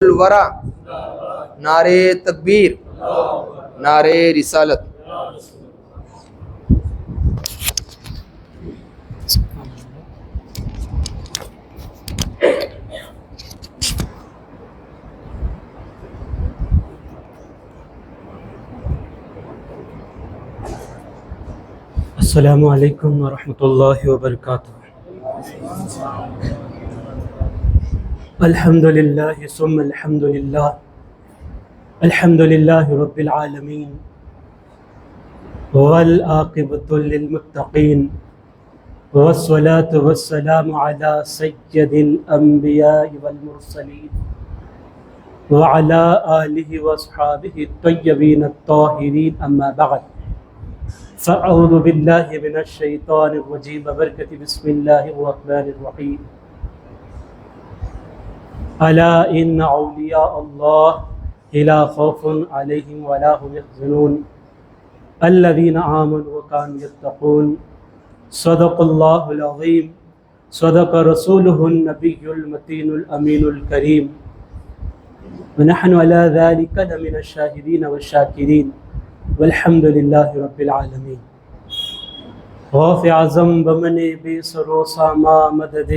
الورا، نعرے تکبیر، نعرے رسالت۔ السلام علیکم ورحمۃ اللہ وبرکاتہ۔ الحمد للہ ثم الحمد للہ، الحمد للہ رب العالمین، والعاقبۃ للمتقین، والصلاة والسلام علی سید الانبیاء والمرسلین، وعلی آلہ واصحابہ الطیبین الطاہرین، اما بعد، فاعوذ باللہ من الشیطان الرجیم ببرکۃ بسم اللہ الرحمن الرحیم۔ الا ان اولیاء اللہ لا خوف علیہم ولا هم يحزنون الذین آمنوا وكانوا يتقون، صدق اللہ العظیم، صدق رسولہ النبی المتین الامین الکریم، ونحن على ذلك لمن الشاہدین والشاکرین، والحمد للہ رب العالمین۔ غوث اعظم بمن بے سرو ساما مدد،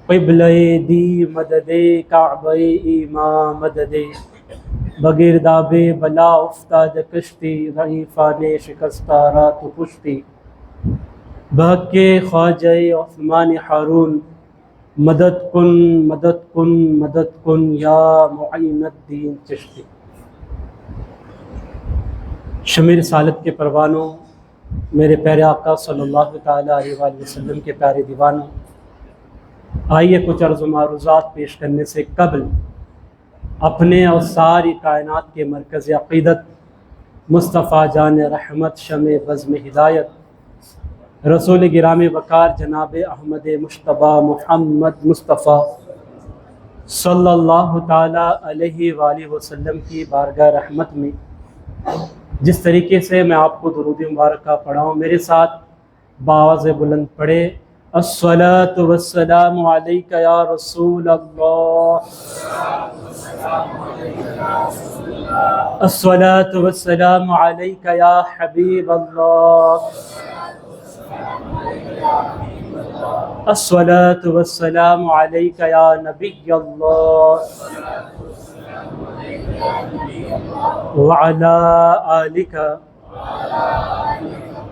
قبلہ دی مدد، کعبہ ایمان مدد، بگرداب بلا افتاد کشتی، ضعیفان شکستہ رات و پشتی، بحق کے خواجہ عثمان ہارون، مدد کن مدد کن مدد کن یا معین الدین چشتی۔ شمع رسالت کے پروانوں، میرے پیارے آقا صلی اللہ تعالیٰ علیہ وآلہ وسلم کے پیارے دیوانوں، آئیے کچھ عرض و معروضات پیش کرنے سے قبل اپنے اور ساری کائنات کے مرکز عقیدت مصطفیٰ جان رحمت، شمع بزم ہدایت، رسول گرام وقار جناب احمد مجتبیٰ محمد مصطفیٰ صلی اللہ تعالیٰ علیہ وآلہ وسلم کی بارگاہ رحمت میں جس طریقے سے میں آپ کو درود مبارکہ پڑھاؤں، میرے ساتھ بآواز بلند پڑھے۔ الصلاۃ والسلام علیک یا رسول اللہ، الصلاۃ والسلام علیک یا حبیب اللہ، الصلاۃ والسلام علیک یا نبی اللہ، وعلی آلک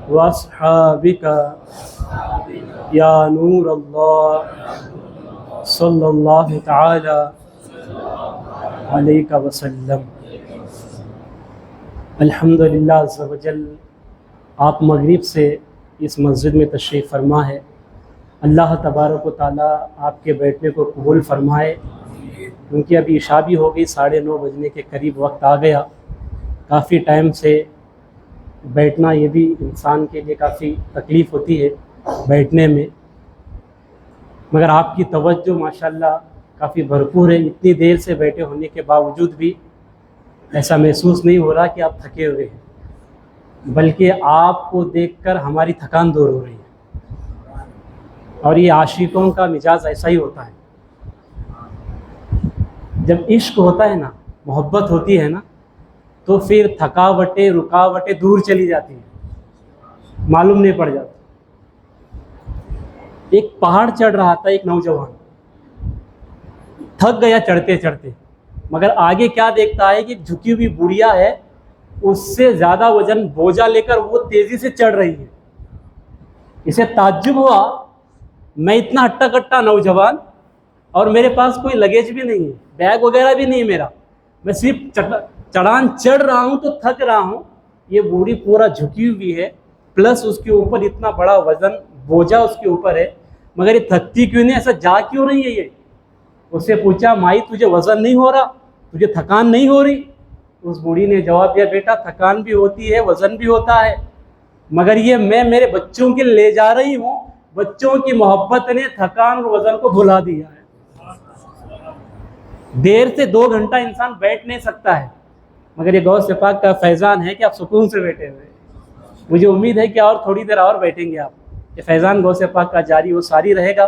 واصحابک یا نور اللہ صلی اللہ تعالی علیہ وسلم۔ الحمدللہ عز و جل، آپ مغرب سے اس مسجد میں تشریف فرما ہے، اللہ تبارک و تعالیٰ آپ کے بیٹھنے کو قبول فرمائے، کیونکہ ابھی عشاء بھی ہو گئی، 9:30 بجنے کے قریب وقت آ گیا۔ کافی ٹائم سے بیٹھنا یہ بھی انسان کے لیے کافی تکلیف ہوتی ہے بیٹھنے میں، مگر آپ کی توجہ ماشاءاللہ کافی بھرپور ہے۔ اتنی دیر سے بیٹھے ہونے کے باوجود بھی ایسا محسوس نہیں ہو رہا کہ آپ تھکے ہوئے ہیں، بلکہ آپ کو دیکھ کر ہماری تھکان دور ہو رہی ہے، اور یہ عاشقوں کا مزاج ایسا ہی ہوتا ہے۔ جب عشق ہوتا ہے نا، محبت ہوتی ہے نا، تو پھر تھکاوٹیں رکاوٹیں دور چلی جاتی ہیں، معلوم نہیں پڑ جاتا۔ ایک پہاڑ چڑھ رہا تھا ایک نوجوان، تھک گیا چڑھتے چڑھتے، مگر آگے کیا دیکھتا ہے کہ جھکی ہوئی بڑھیا ہے، اس سے زیادہ وزن بوجھا لے کر وہ تیزی سے چڑھ رہی ہے۔ اسے تعجب ہوا، میں اتنا ہٹا کٹا نوجوان اور میرے پاس کوئی لگیج بھی نہیں ہے، بیگ وغیرہ بھی نہیں ہے میرا، میں صرف چڑھان چڑھ رہا ہوں تو تھک رہا ہوں، یہ بوڑھی پورا جھکی ہوئی ہے، پلس اس کے اوپر اتنا بڑا وزن بوجھا اس کے اوپر ہے، مگر یہ تھکتی کیوں نہیں، ایسا جا کیوں رہی ہے یہ؟ اس سے پوچھا، مائی تجھے وزن نہیں ہو رہا، تجھے تھکان نہیں ہو رہی؟ اس بوڑھی نے جواب دیا، بیٹا تھکان بھی ہوتی ہے، وزن بھی ہوتا ہے، مگر یہ میں میرے بچوں کے لے جا رہی ہوں، بچوں کی محبت نے تھکان اور وزن کو بھلا دیا ہے۔ دیر سے 2 گھنٹہ انسان بیٹھ نہیں سکتا ہے، مگر یہ غوث پاک کا فیضان ہے کہ آپ سکون سے بیٹھے ہوئے۔ مجھے امید ہے کہ اور تھوڑی دیر اور بیٹھیں گے آپ، یہ فیضان غوث پاک کا جاری و ساری رہے گا۔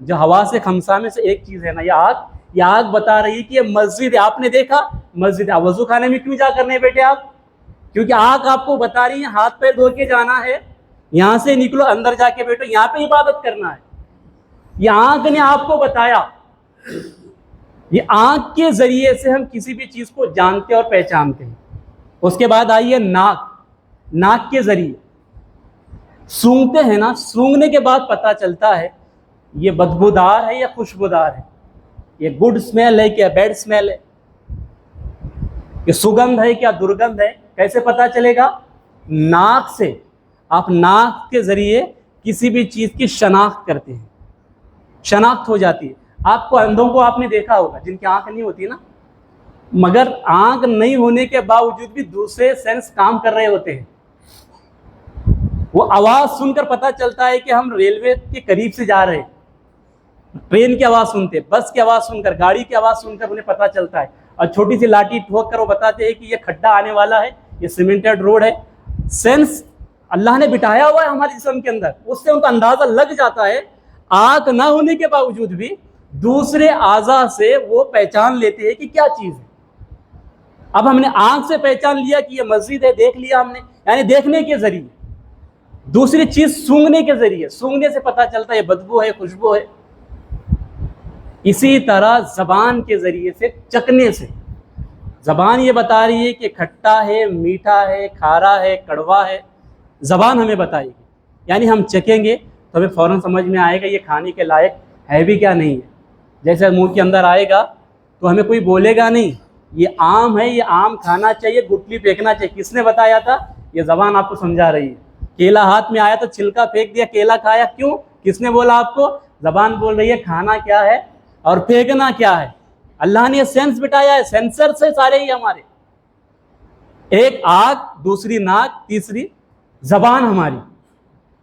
جو حواس خمسہ میں سے ایک چیز ہے نا یہ آگ بتا رہی ہے کہ یہ مسجد ہے. آپ نے دیکھا مسجد ہے, وضو خانے میں کیوں جا کر نہیں بیٹھے آپ؟ کیونکہ آگ آپ کو بتا رہی ہے ہاتھ پیر دھو کے جانا ہے, یہاں سے نکلو اندر جا کے بیٹھو, یہاں پہ عبادت کرنا ہے. یہ آنکھ نے آپ کو بتایا. یہ آنکھ کے ذریعے سے ہم کسی بھی چیز کو جانتے اور پہچانتے ہیں. اس کے بعد آئی ہے ناک کے ذریعے سونگتے ہیں نا, سونگنے کے بعد پتہ چلتا ہے یہ بدبودار ہے یا خوشبودار ہے, یہ گڈ اسمیل ہے کیا بیڈ اسمیل ہے, یہ سگندھ ہے کیا درگندھ ہے. کیسے پتہ چلے گا؟ ناک سے. آپ ناک کے ذریعے کسی بھی چیز کی شناخت کرتے ہیں, شناخت ہو جاتی ہے. آپ کو اندھوں کو آپ نے دیکھا ہوگا جن کی آنکھ نہیں ہوتی نا, مگر آنکھ نہیں ہونے کے باوجود بھی دوسرے سینس کام کر رہے ہوتے ہیں. وہ آواز سن کر پتہ چلتا ہے کہ ہم ریلوے کے قریب سے جا رہے ہیں. ٹرین کی آواز سنتے, بس کی آواز سن کر, گاڑی کی آواز سن کر انہیں پتہ چلتا ہے. اور چھوٹی سی لاٹھی ٹھوک کر وہ بتاتے ہیں کہ یہ کھڈا آنے والا ہے, یہ سیمنٹڈ روڈ ہے. سینس اللہ نے بٹھایا ہوا ہے ہمارے جسم کے اندر, اس سے ان کا اندازہ لگ جاتا ہے. آنکھ نہ ہونے کے باوجود بھی دوسرے اعضاء سے وہ پہچان لیتے ہیں کہ کیا چیز ہے. اب ہم نے آنکھ سے پہچان لیا کہ یہ مسجد ہے, دیکھ لیا ہم نے, یعنی دیکھنے کے ذریعے. دوسری چیز سونگنے کے ذریعے, سونگنے سے پتہ چلتا ہے یہ بدبو ہے, خوشبو ہے. اسی طرح زبان کے ذریعے سے, چکھنے سے. زبان یہ بتا رہی ہے کہ کھٹا ہے, میٹھا ہے, کھارا ہے, کڑوا ہے. زبان ہمیں بتائے گی, یعنی ہم چکھیں گے تو ہمیں فوراً سمجھ میں آئے گا یہ کھانے کے لائق ہے بھی کیا نہیں ہے. جیسے منہ کے اندر آئے گا تو ہمیں کوئی بولے گا نہیں یہ آم ہے, یہ آم کھانا چاہیے, گٹلی پھینکنا چاہیے. کس نے بتایا تھا؟ یہ زبان آپ کو سمجھا رہی ہے. کیلا ہاتھ میں آیا تو چھلکا پھینک دیا, کیلا کھایا, کیوں؟ کس نے بولا آپ کو؟ زبان بول رہی ہے کھانا کیا ہے اور پھینکنا کیا ہے. اللہ نے یہ سینس بٹایا ہے, سینسر سے سارے ہی ہمارے. ایک آنکھ, دوسری ناک, تیسری زبان ہماری,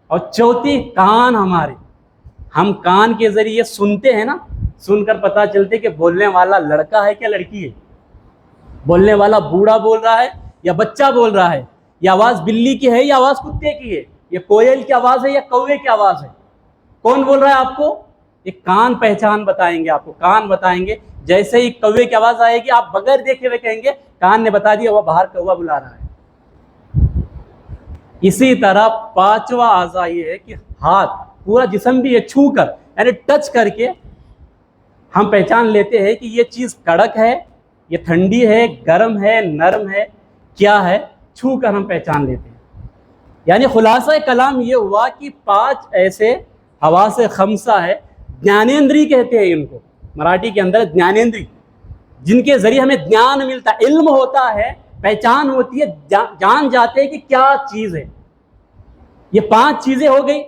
اور چوتھی کان ہمارے. ہم کان کے ذریعے سنتے ہیں نا, سن کر پتہ چلتے کہ بولنے والا لڑکا ہے کیا لڑکی ہے, بولنے والا بوڑھا بول رہا ہے یا بچہ بول رہا ہے, یہ آواز بلی کی ہے یا آواز کتے کی ہے, یہ کوئل کی آواز ہے یا کوے کی آواز ہے. کون بول رہا ہے آپ کو؟ یہ کان پہچان بتائیں گے آپ کو, کان بتائیں گے. جیسے ہی کوے کی آواز آئے گی آپ بغیر دیکھے ہوئے کہیں گے کان نے بتا دیا وہ باہر کوا بلا رہا ہے. اسی طرح پانچواں اعضاء یہ ہے کہ ہاتھ, پورا جسم بھی ہے, چھو کر یعنی ٹچ کر کے ہم پہچان لیتے ہیں کہ یہ چیز کڑک ہے, یہ ٹھنڈی ہے, گرم ہے, نرم ہے, کیا ہے. چھو کر ہم پہچان لیتے ہیں. یعنی خلاصہ کلام یہ ہوا کہ 5 ایسے حواس خمسہ ہے, جنانیندری کہتے ہیں ان کو مراٹھی کے اندر, جنانیندری, جن کے ذریعے ہمیں جنان ملتا ہے, علم ہوتا ہے, پہچان ہوتی ہے, جان جاتے ہیں کہ کیا چیز ہے. یہ 5 چیزیں ہو گئی.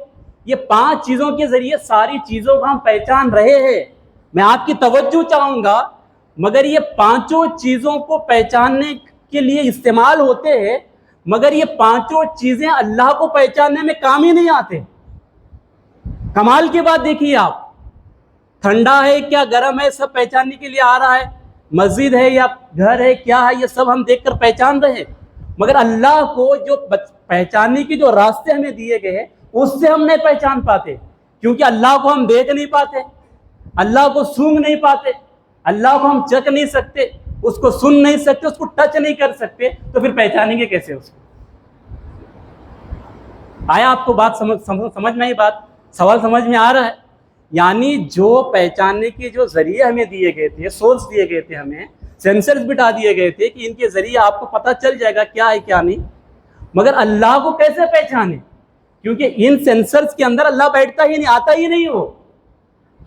یہ 5 چیزوں کے ذریعے ساری چیزوں کو ہم پہچان رہے ہیں. میں آپ کی توجہ چاہوں گا, مگر یہ 5 چیزوں کو پہچاننے کے لیے استعمال ہوتے ہیں, مگر یہ 5 چیزیں اللہ کو پہچاننے میں کام ہی نہیں آتے. کمال کی بات دیکھیے آپ, ٹھنڈا ہے کیا گرم ہے سب پہچاننے کے لیے آ رہا ہے, مسجد ہے یا گھر ہے کیا ہے یہ سب ہم دیکھ کر پہچان رہے ہیں, مگر اللہ کو جو پہچاننے کے جو راستے ہمیں دیے گئے ہیں اس سے ہم نہیں پہچان پاتے, کیونکہ اللہ کو ہم دیکھ نہیں پاتے, اللہ کو سونگ نہیں پاتے, اللہ کو ہم چکھ نہیں سکتے, اس کو سن نہیں سکتے, اس کو ٹچ نہیں کر سکتے, تو پھر پہچانیں گے کیسے اس کو؟ آیا آپ کو بات سمجھ میں آئی؟ بات سوال سمجھ میں آ رہا ہے؟ یعنی جو پہچاننے کے جو ذریعے ہمیں دیے گئے تھے, سورس دیے گئے تھے, ہمیں سینسرز بٹا دیے گئے تھے کہ ان کے ذریعے آپ کو پتہ چل جائے گا کیا ہے کیا نہیں, مگر اللہ کو کیسے پہچانے؟ کیونکہ ان سینسرز کے اندر اللہ بیٹھتا ہی نہیں, آتا ہی نہیں وہ,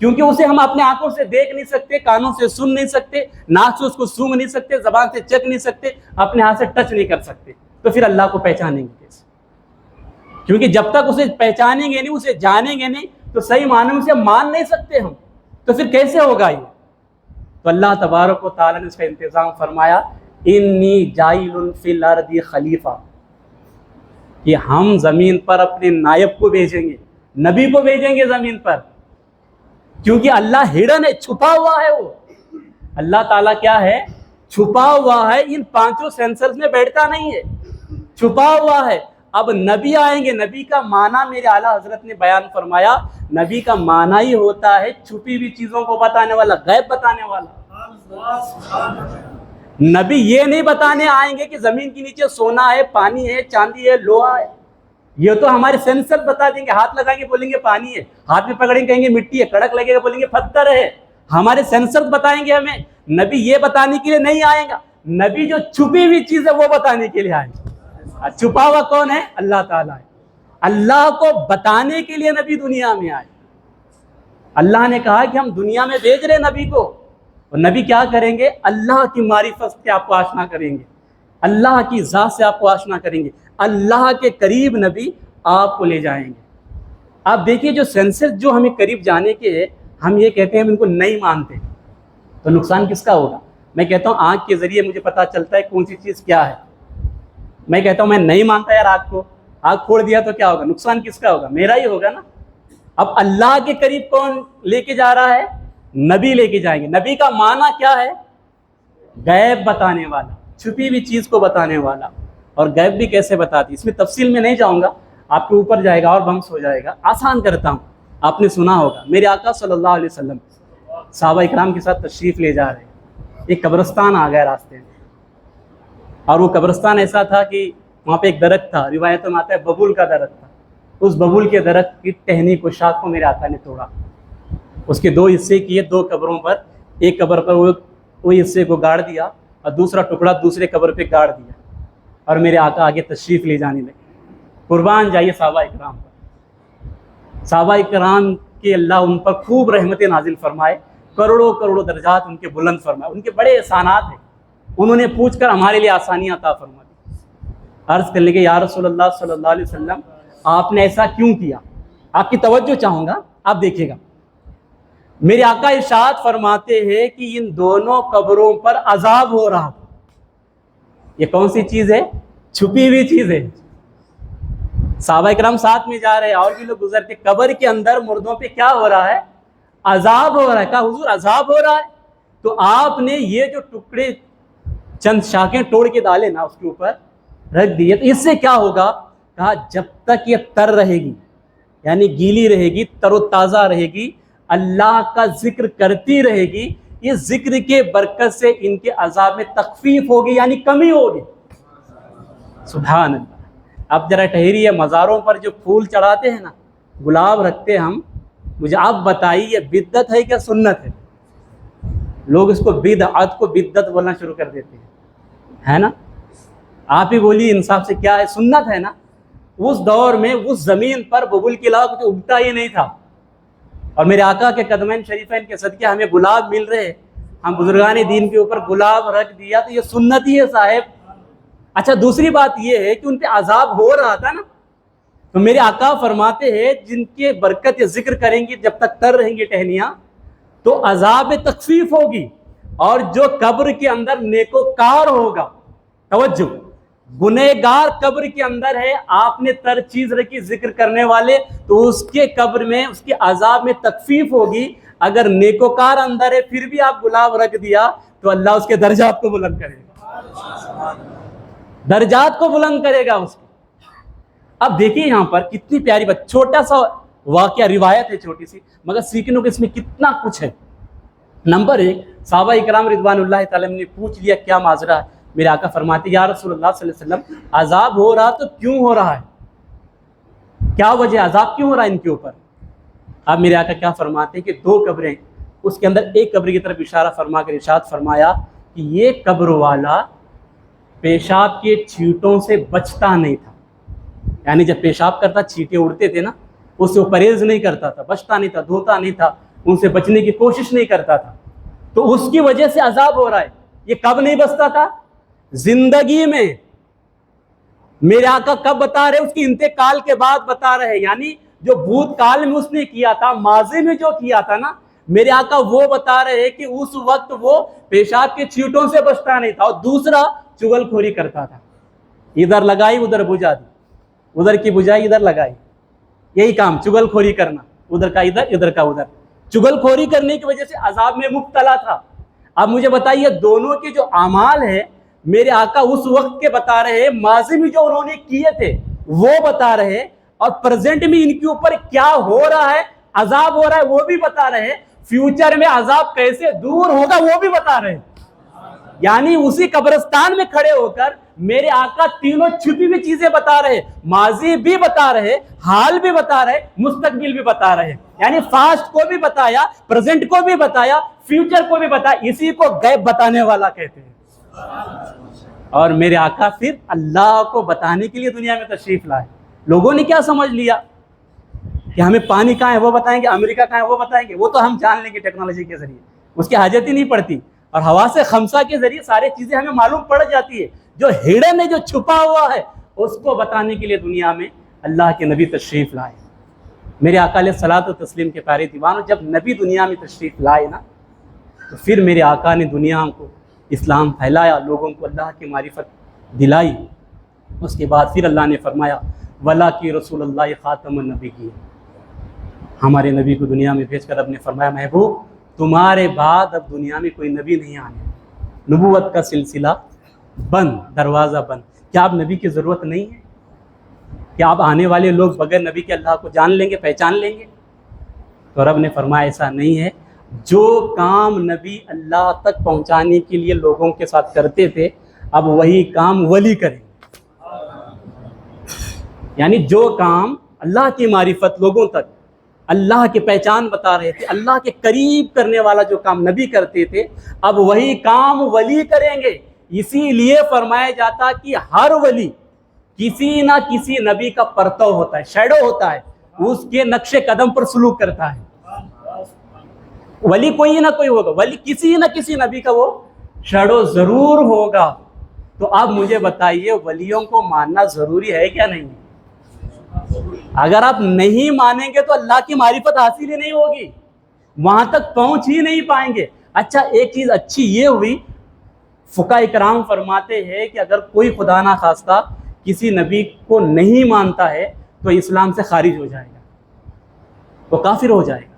کیونکہ اسے ہم اپنے آنکھوں سے دیکھ نہیں سکتے, کانوں سے سن نہیں سکتے, ناک سے اس کو سونگ نہیں سکتے, زبان سے چکھ نہیں سکتے, اپنے ہاتھ سے ٹچ نہیں کر سکتے. تو پھر اللہ کو پہچانیں گے کیسے؟ کیونکہ جب تک اسے پہچانیں گے نہیں, اسے جانیں گے نہیں, تو صحیح معنی میں اسے مان نہیں سکتے ہم, تو پھر کیسے ہوگا یہ؟ تو اللہ تبارک و تعالیٰ نے اس کا انتظام فرمایا, انی جاعل فی الارض خلیفہ, کہ ہم زمین پر اپنے نائب کو بھیجیں گے, نبی کو بھیجیں گے زمین پر. کیونکہ اللہ ہڈن ہے, چھپا ہوا ہے, وہ اللہ تعالیٰ کیا ہے؟ چھپا ہوا ہے, ان 5 سینسرز میں بیٹھتا نہیں ہے, چھپا ہوا ہے. اب نبی آئیں گے. نبی کا معنی میرے اعلیٰ حضرت نے بیان فرمایا, نبی کا معنی ہی ہوتا ہے چھپی ہوئی چیزوں کو بتانے والا, غیب بتانے والا. نبی یہ نہیں بتانے آئیں گے کہ زمین کے نیچے سونا ہے, پانی ہے, چاندی ہے, لوہا ہے. یہ تو ہمارے سینسر بتا دیں گے. ہاتھ لگائیں گے بولیں گے پانی ہے, ہاتھ میں پکڑیں گے کہیں گے مٹی ہے, کڑک لگے گا بولیں گے پتھر ہے. ہمارے سینسر بتائیں گے ہمیں. نبی یہ بتانے کے لیے نہیں آئے گا. نبی جو چھپی ہوئی چیز ہے وہ بتانے کے لیے آئے گا. چھپا ہوا کون ہے؟ اللہ تعالیٰ ہے. اللہ کو بتانے کے لیے نبی دنیا میں آئے. اللہ نے کہا کہ ہم دنیا میں بھیج رہے نبی کو, اور نبی کیا کریں گے؟ اللہ کی معرفت سے آپ کو آشنا کریں گے, اللہ کی ذات سے آپ کو آشنا کریں گے, اللہ کے قریب نبی آپ کو لے جائیں گے. آپ دیکھیے جو سینسز جو ہمیں قریب جانے کے ہم یہ کہتے ہیں ہم ان کو نہیں مانتے, تو نقصان کس کا ہوگا؟ میں کہتا ہوں آنکھ کے ذریعے مجھے پتہ چلتا ہے کون سی چیز کیا ہے. میں کہتا ہوں میں نہیں مانتا یار آنکھ کو, آنکھ کھوڑ دیا تو کیا ہوگا؟ نقصان کس کا ہوگا؟ میرا ہی ہوگا نا. اب اللہ کے قریب کون لے کے جا رہا ہے؟ نبی لے کے جائیں گے. نبی کا معنی کیا ہے؟ غیب بتانے والا, چھپی ہوئی چیز کو بتانے والا. اور غیب بھی کیسے بتاتی, اس میں تفصیل میں نہیں جاؤں گا, آپ کے اوپر جائے گا اور بحث ہو جائے گا. آسان کرتا ہوں. آپ نے سنا ہوگا میرے آقا صلی اللہ علیہ وسلم صحابہ اکرام کے ساتھ تشریف لے جا رہے ہیں. ایک قبرستان آ گیا راستے میں, اور وہ قبرستان ایسا تھا کہ وہاں پہ ایک درخت تھا, روایتوں میں آتا ہے ببول کا درخت تھا. اس ببول کے درخت کی ٹہنی کو, شاخ کو میرے آقا نے توڑا, اس کے دو حصے کیے, دو قبروں پر. ایک قبر پر وہ حصے کو گاڑ دیا اور دوسرا ٹکڑا دوسرے قبر پہ گاڑ دیا, اور میرے آقا آگے تشریف لے جانے لگے. قربان جائیے صحابہ اکرام پر. صحابہ اکرام کے اللہ ان پر خوب رحمت نازل فرمائے, کروڑوں کروڑوں درجات ان کے بلند فرمائے. ان کے بڑے احسانات ہیں, انہوں نے پوچھ کر ہمارے لیے آسانیاں عطا فرما دی. عرض کر لیں کہ یا رسول اللہ صلی اللہ علیہ وسلم آپ نے ایسا کیوں کیا؟ آپ کی توجہ چاہوں گا, آپ دیکھیے گا. میرے آقا ارشاد فرماتے ہیں کہ ان دونوں قبروں پر عذاب ہو رہا. یہ کون سی چیز ہے؟ چھپی ہوئی چیز ہے. صحابہ کرام ساتھ میں جا رہے ہیں, اور بھی لوگ گزرتے. قبر کے اندر مردوں پہ کیا ہو رہا ہے؟ عذاب ہو رہا ہے. کہا حضور عذاب ہو رہا ہے, تو آپ نے یہ جو ٹکڑے چند شاخیں توڑ کے ڈالے نا اس کے اوپر رکھ دیے, تو اس سے کیا ہوگا؟ کہا جب تک یہ تر رہے گی, یعنی گیلی رہے گی, تر و تازہ رہے گی, اللہ کا ذکر کرتی رہے گی, یہ ذکر کے برکت سے ان کے عذاب میں تخفیف ہوگی, یعنی کمی ہوگی. سبحان اللہ. اب ذرا ٹھہریے, مزاروں پر جو پھول چڑھاتے ہیں نا, گلاب رکھتے ہیں ہم, مجھے آپ بتائیے یہ بدعت ہے کیا سنت ہے؟ لوگ اس کو بدعت کو بدعت بولنا شروع کر دیتے ہیں, ہے نا. آپ ہی بولیے انصاف سے کیا ہے؟ سنت ہے نا. اس دور میں اس زمین پر ببول کے علاوہ کچھ اگتا ہی نہیں تھا, اور میرے آقا کے قدمین شریفین کے صدقے ہمیں گلاب مل رہے, ہم بزرگان دین کے اوپر گلاب رکھ دیا, تو یہ سنت ہی ہے صاحب. اچھا دوسری بات یہ ہے کہ ان پہ عذاب ہو رہا تھا نا, تو میرے آقا فرماتے ہیں جن کے برکت ذکر کریں گے جب تک تر رہیں گی ٹہنیاں, تو عذاب تخفیف ہوگی. اور جو قبر کے اندر نیکوکار ہوگا, توجہ, گنہگار قبر کے اندر ہے, آپ نے تر چیز رکھی ذکر کرنے والے, تو اس کے قبر میں اس کے عذاب میں تخفیف ہوگی. اگر نیکوکار اندر ہے پھر بھی آپ گلاب رکھ دیا, تو اللہ اس کے درجات کو بلند کرے گا, درجات کو بلند کرے گا اس کے. اب دیکھیے یہاں پر کتنی پیاری بات, چھوٹا سا واقعہ, روایت ہے چھوٹی سی, مگر سیکھنے کو اس میں کتنا کچھ ہے. نمبر 1, صحابہ اکرام رضوان اللہ تعالیٰ نے پوچھ لیا کیا ماجرا ہے. میرے آقا فرماتے یا رسول اللہ صلی اللہ علیہ وسلم عذاب ہو رہا تو کیوں ہو رہا ہے, کیا وجہ, عذاب کیوں ہو رہا ہے ان کے اوپر؟ اب میرے آقا کیا فرماتے ہیں کہ 2 قبریں, اس کے اندر ایک قبر کی طرف اشارہ فرما کر ارشاد فرمایا کہ یہ قبر والا پیشاب کے چھینٹوں سے بچتا نہیں تھا. یعنی جب پیشاب کرتا چھینٹے اڑتے تھے نا, اس سے وہ پرہیز نہیں کرتا تھا, بچتا نہیں تھا, دھوتا نہیں تھا, ان سے بچنے کی کوشش نہیں کرتا تھا, تو اس کی وجہ سے عذاب ہو رہا ہے. یہ کب نہیں بچتا تھا؟ زندگی میں. میرے آقا کب بتا رہے؟ اس کی انتقال کے بعد بتا رہے, یعنی جو بھوت کال میں اس نے کیا تھا, ماضی میں جو کیا تھا نا, میرے آقا وہ بتا رہے کہ اس وقت وہ پیشاب کے چھینٹوں سے بچتا نہیں تھا. اور دوسرا چغل کھوری کرتا تھا, ادھر لگائی ادھر بجھا دی, ادھر کی بجھائی ادھر لگائی, یہی کام چغل کھوری کرنا, ادھر کا ادھر ادھر کا ادھر. چغل کھوری کرنے کی وجہ سے عذاب میں مبتلا تھا. اب مجھے بتائیے دونوں کے جو اعمال ہیں میرے آقا اس وقت کے بتا رہے ہیں, ماضی میں جو انہوں نے کیے تھے وہ بتا رہے, اور پریزنٹ میں ان کے اوپر کیا ہو رہا ہے, عذاب ہو رہا ہے وہ بھی بتا رہے, فیوچر میں عذاب کیسے دور ہوگا وہ بھی بتا رہے. یعنی اسی قبرستان میں کھڑے ہو کر میرے آقا تینوں چھپی ہوئی چیزیں بتا رہے, ماضی بھی بتا رہے, حال بھی بتا رہے, مستقبل بھی بتا رہے. یعنی پاسٹ کو بھی بتایا, پریزنٹ کو بھی بتایا, فیوچر کو بھی بتایا. اسی کو غیب بتانے والا کہتے ہیں. اور میرے آقا پھر اللہ کو بتانے کے لیے دنیا میں تشریف لائے. لوگوں نے کیا سمجھ لیا کہ ہمیں پانی کہاں ہے وہ بتائیں گے, امریکہ کہاں ہے وہ بتائیں گے, وہ تو ہم جان لیں گے ٹیکنالوجی کے ذریعے, اس کی حاجت ہی نہیں پڑتی. اور حواس خمسہ کے ذریعے ساری چیزیں ہمیں معلوم پڑ جاتی ہے. جو ہڈن ہے, جو چھپا ہوا ہے, اس کو بتانے کے لیے دنیا میں اللہ کے نبی تشریف لائے. میرے آقا علیہ الصلوۃ و تسلیم کے پیارے دیوانوں, جب نبی دنیا میں تشریف لائے نا, تو پھر میرے آقا نے دنیا کو اسلام پھیلایا, لوگوں کو اللہ کی معرفت دلائی. اس کے بعد پھر اللہ نے فرمایا ولا کی رسول اللہ خاتم النبی کی, ہمارے نبی کو دنیا میں بھیج کر اب نے فرمایا محبوب تمہارے بعد اب دنیا میں کوئی نبی نہیں آنے, نبوت کا سلسلہ بند, دروازہ بند. کیا اب نبی کی ضرورت نہیں ہے؟ کیا اب آنے والے لوگ بغیر نبی کے اللہ کو جان لیں گے, پہچان لیں گے؟ تو رب نے فرمایا ایسا نہیں ہے. جو کام نبی اللہ تک پہنچانے کے لیے لوگوں کے ساتھ کرتے تھے, اب وہی کام ولی کریں. یعنی جو کام اللہ کی معرفت لوگوں تک, اللہ کی پہچان بتا رہے تھے, اللہ کے قریب کرنے والا جو کام نبی کرتے تھے, اب وہی کام ولی کریں گے. اسی لیے فرمایا جاتا کہ ہر ولی کسی نہ کسی نبی کا پرتو ہوتا ہے, شیڈو ہوتا ہے, اس کے نقش قدم پر سلوک کرتا ہے. ولی کوئی نہ کوئی ہوگا, ولی کسی نہ کسی نبی کا وہ شیڈو ضرور ہوگا. تو اب مجھے بتائیے ولیوں کو ماننا ضروری ہے کیا نہیں؟ اگر آپ نہیں مانیں گے تو اللہ کی معرفت حاصل ہی نہیں ہوگی, وہاں تک پہنچ ہی نہیں پائیں گے. اچھا ایک چیز اچھی یہ ہوئی, فقہاء کرام فرماتے ہیں کہ اگر کوئی خدا نہ خواستہ کسی نبی کو نہیں مانتا ہے تو اسلام سے خارج ہو جائے گا, وہ کافر ہو جائے گا.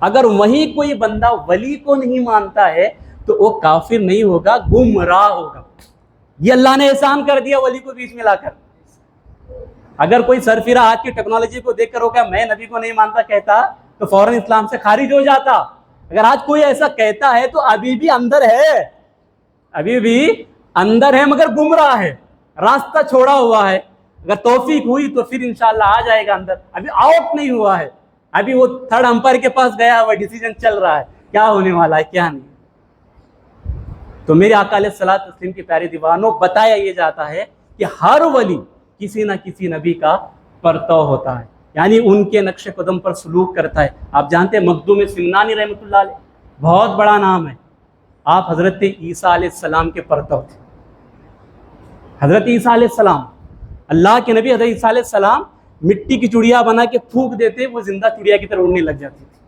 اگر وہی کوئی بندہ ولی کو نہیں مانتا ہے تو وہ کافر نہیں ہوگا, گمراہ ہوگا. یہ اللہ نے احسان کر دیا ولی کو بیچ میں لا کر. اگر کوئی سرفراز آج کی ٹیکنالوجی کو دیکھ کر ہو کہ میں نبی کو نہیں مانتا کہتا تو فوراً اسلام سے خارج ہو جاتا. اگر آج کوئی ایسا کہتا ہے تو ابھی بھی اندر ہے, ابھی بھی اندر ہے مگر گمراہ ہے, راستہ چھوڑا ہوا ہے. اگر توفیق ہوئی تو پھر انشاءاللہ آ جائے گا اندر, ابھی آؤٹ نہیں ہوا ہے, ابھی وہ تھرڈ امپائر کے پاس گیا ہوا, ڈیسیجن چل رہا ہے کیا ہونے والا ہے کیا نہیں. تو میرے آقا علیہ الصلوۃ والتسلیم کے پیارے دیوانوں, بتایا یہ جاتا ہے کہ ہر ولی کسی نہ کسی نبی کا پرتو ہوتا ہے, یعنی ان کے نقش قدم پر سلوک کرتا ہے. آپ جانتے ہیں مخدوم سمنانی رحمۃ اللہ علیہ, بہت بڑا نام ہے, آپ حضرت عیسیٰ علیہ السلام کے پرتو تھے. حضرت عیسیٰ علیہ السلام, اللہ کے نبی حضرت عیسیٰ علیہ السلام مٹی کی چڑیا بنا کے پھونک دیتے, وہ زندہ چڑیا کی طرح اڑنے لگ جاتی تھی.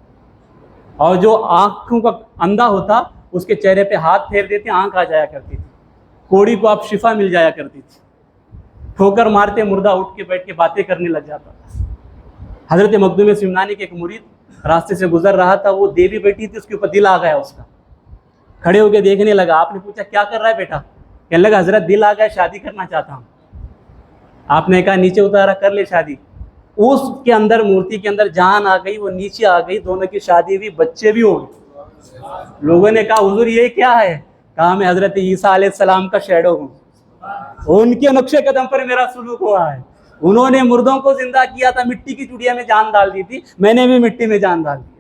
اور جو آنکھوں کا اندھا ہوتا اس کے چہرے پہ ہاتھ پھیر دیتے, آنکھ آ جایا کرتی تھی. کوڑی کو آپ شفا مل جایا کرتی تھی. ٹھوکر مارتے مردہ اٹھ کے بیٹھ کے باتیں کرنے لگ جاتا. حضرت مخدوم سمنانی کے ایک مرید راستے سے گزر رہا تھا, وہ دیوی بیٹی تھی, اس کے اوپر دل آ گیا اس کا, کھڑے ہو کے دیکھنے لگا. آپ نے پوچھا کیا کر رہا ہے بیٹا؟ کہنے لگا حضرت دل آ گیا, شادی کرنا چاہتا ہوں. آپ نے کہا نیچے اتارا, کر لے شادی. اس کے اندر مورتی کے اندر جان آ گئی, وہ نیچے آ گئی, دونوں کی شادی ہوئی, بچے بھی ہو گئے. لوگوں نے کہا حضور یہ کیا ہے؟ کہا میں حضرت عیسیٰ علیہ السلام کا شیڈو ہوں, ان کے نقش قدم پر میرا سلوک ہوا ہے. انہوں نے مردوں کو زندہ کیا تھا, مٹی کی چڑیا میں جان ڈال دی تھی, میں نے بھی مٹی میں جان ڈال دی.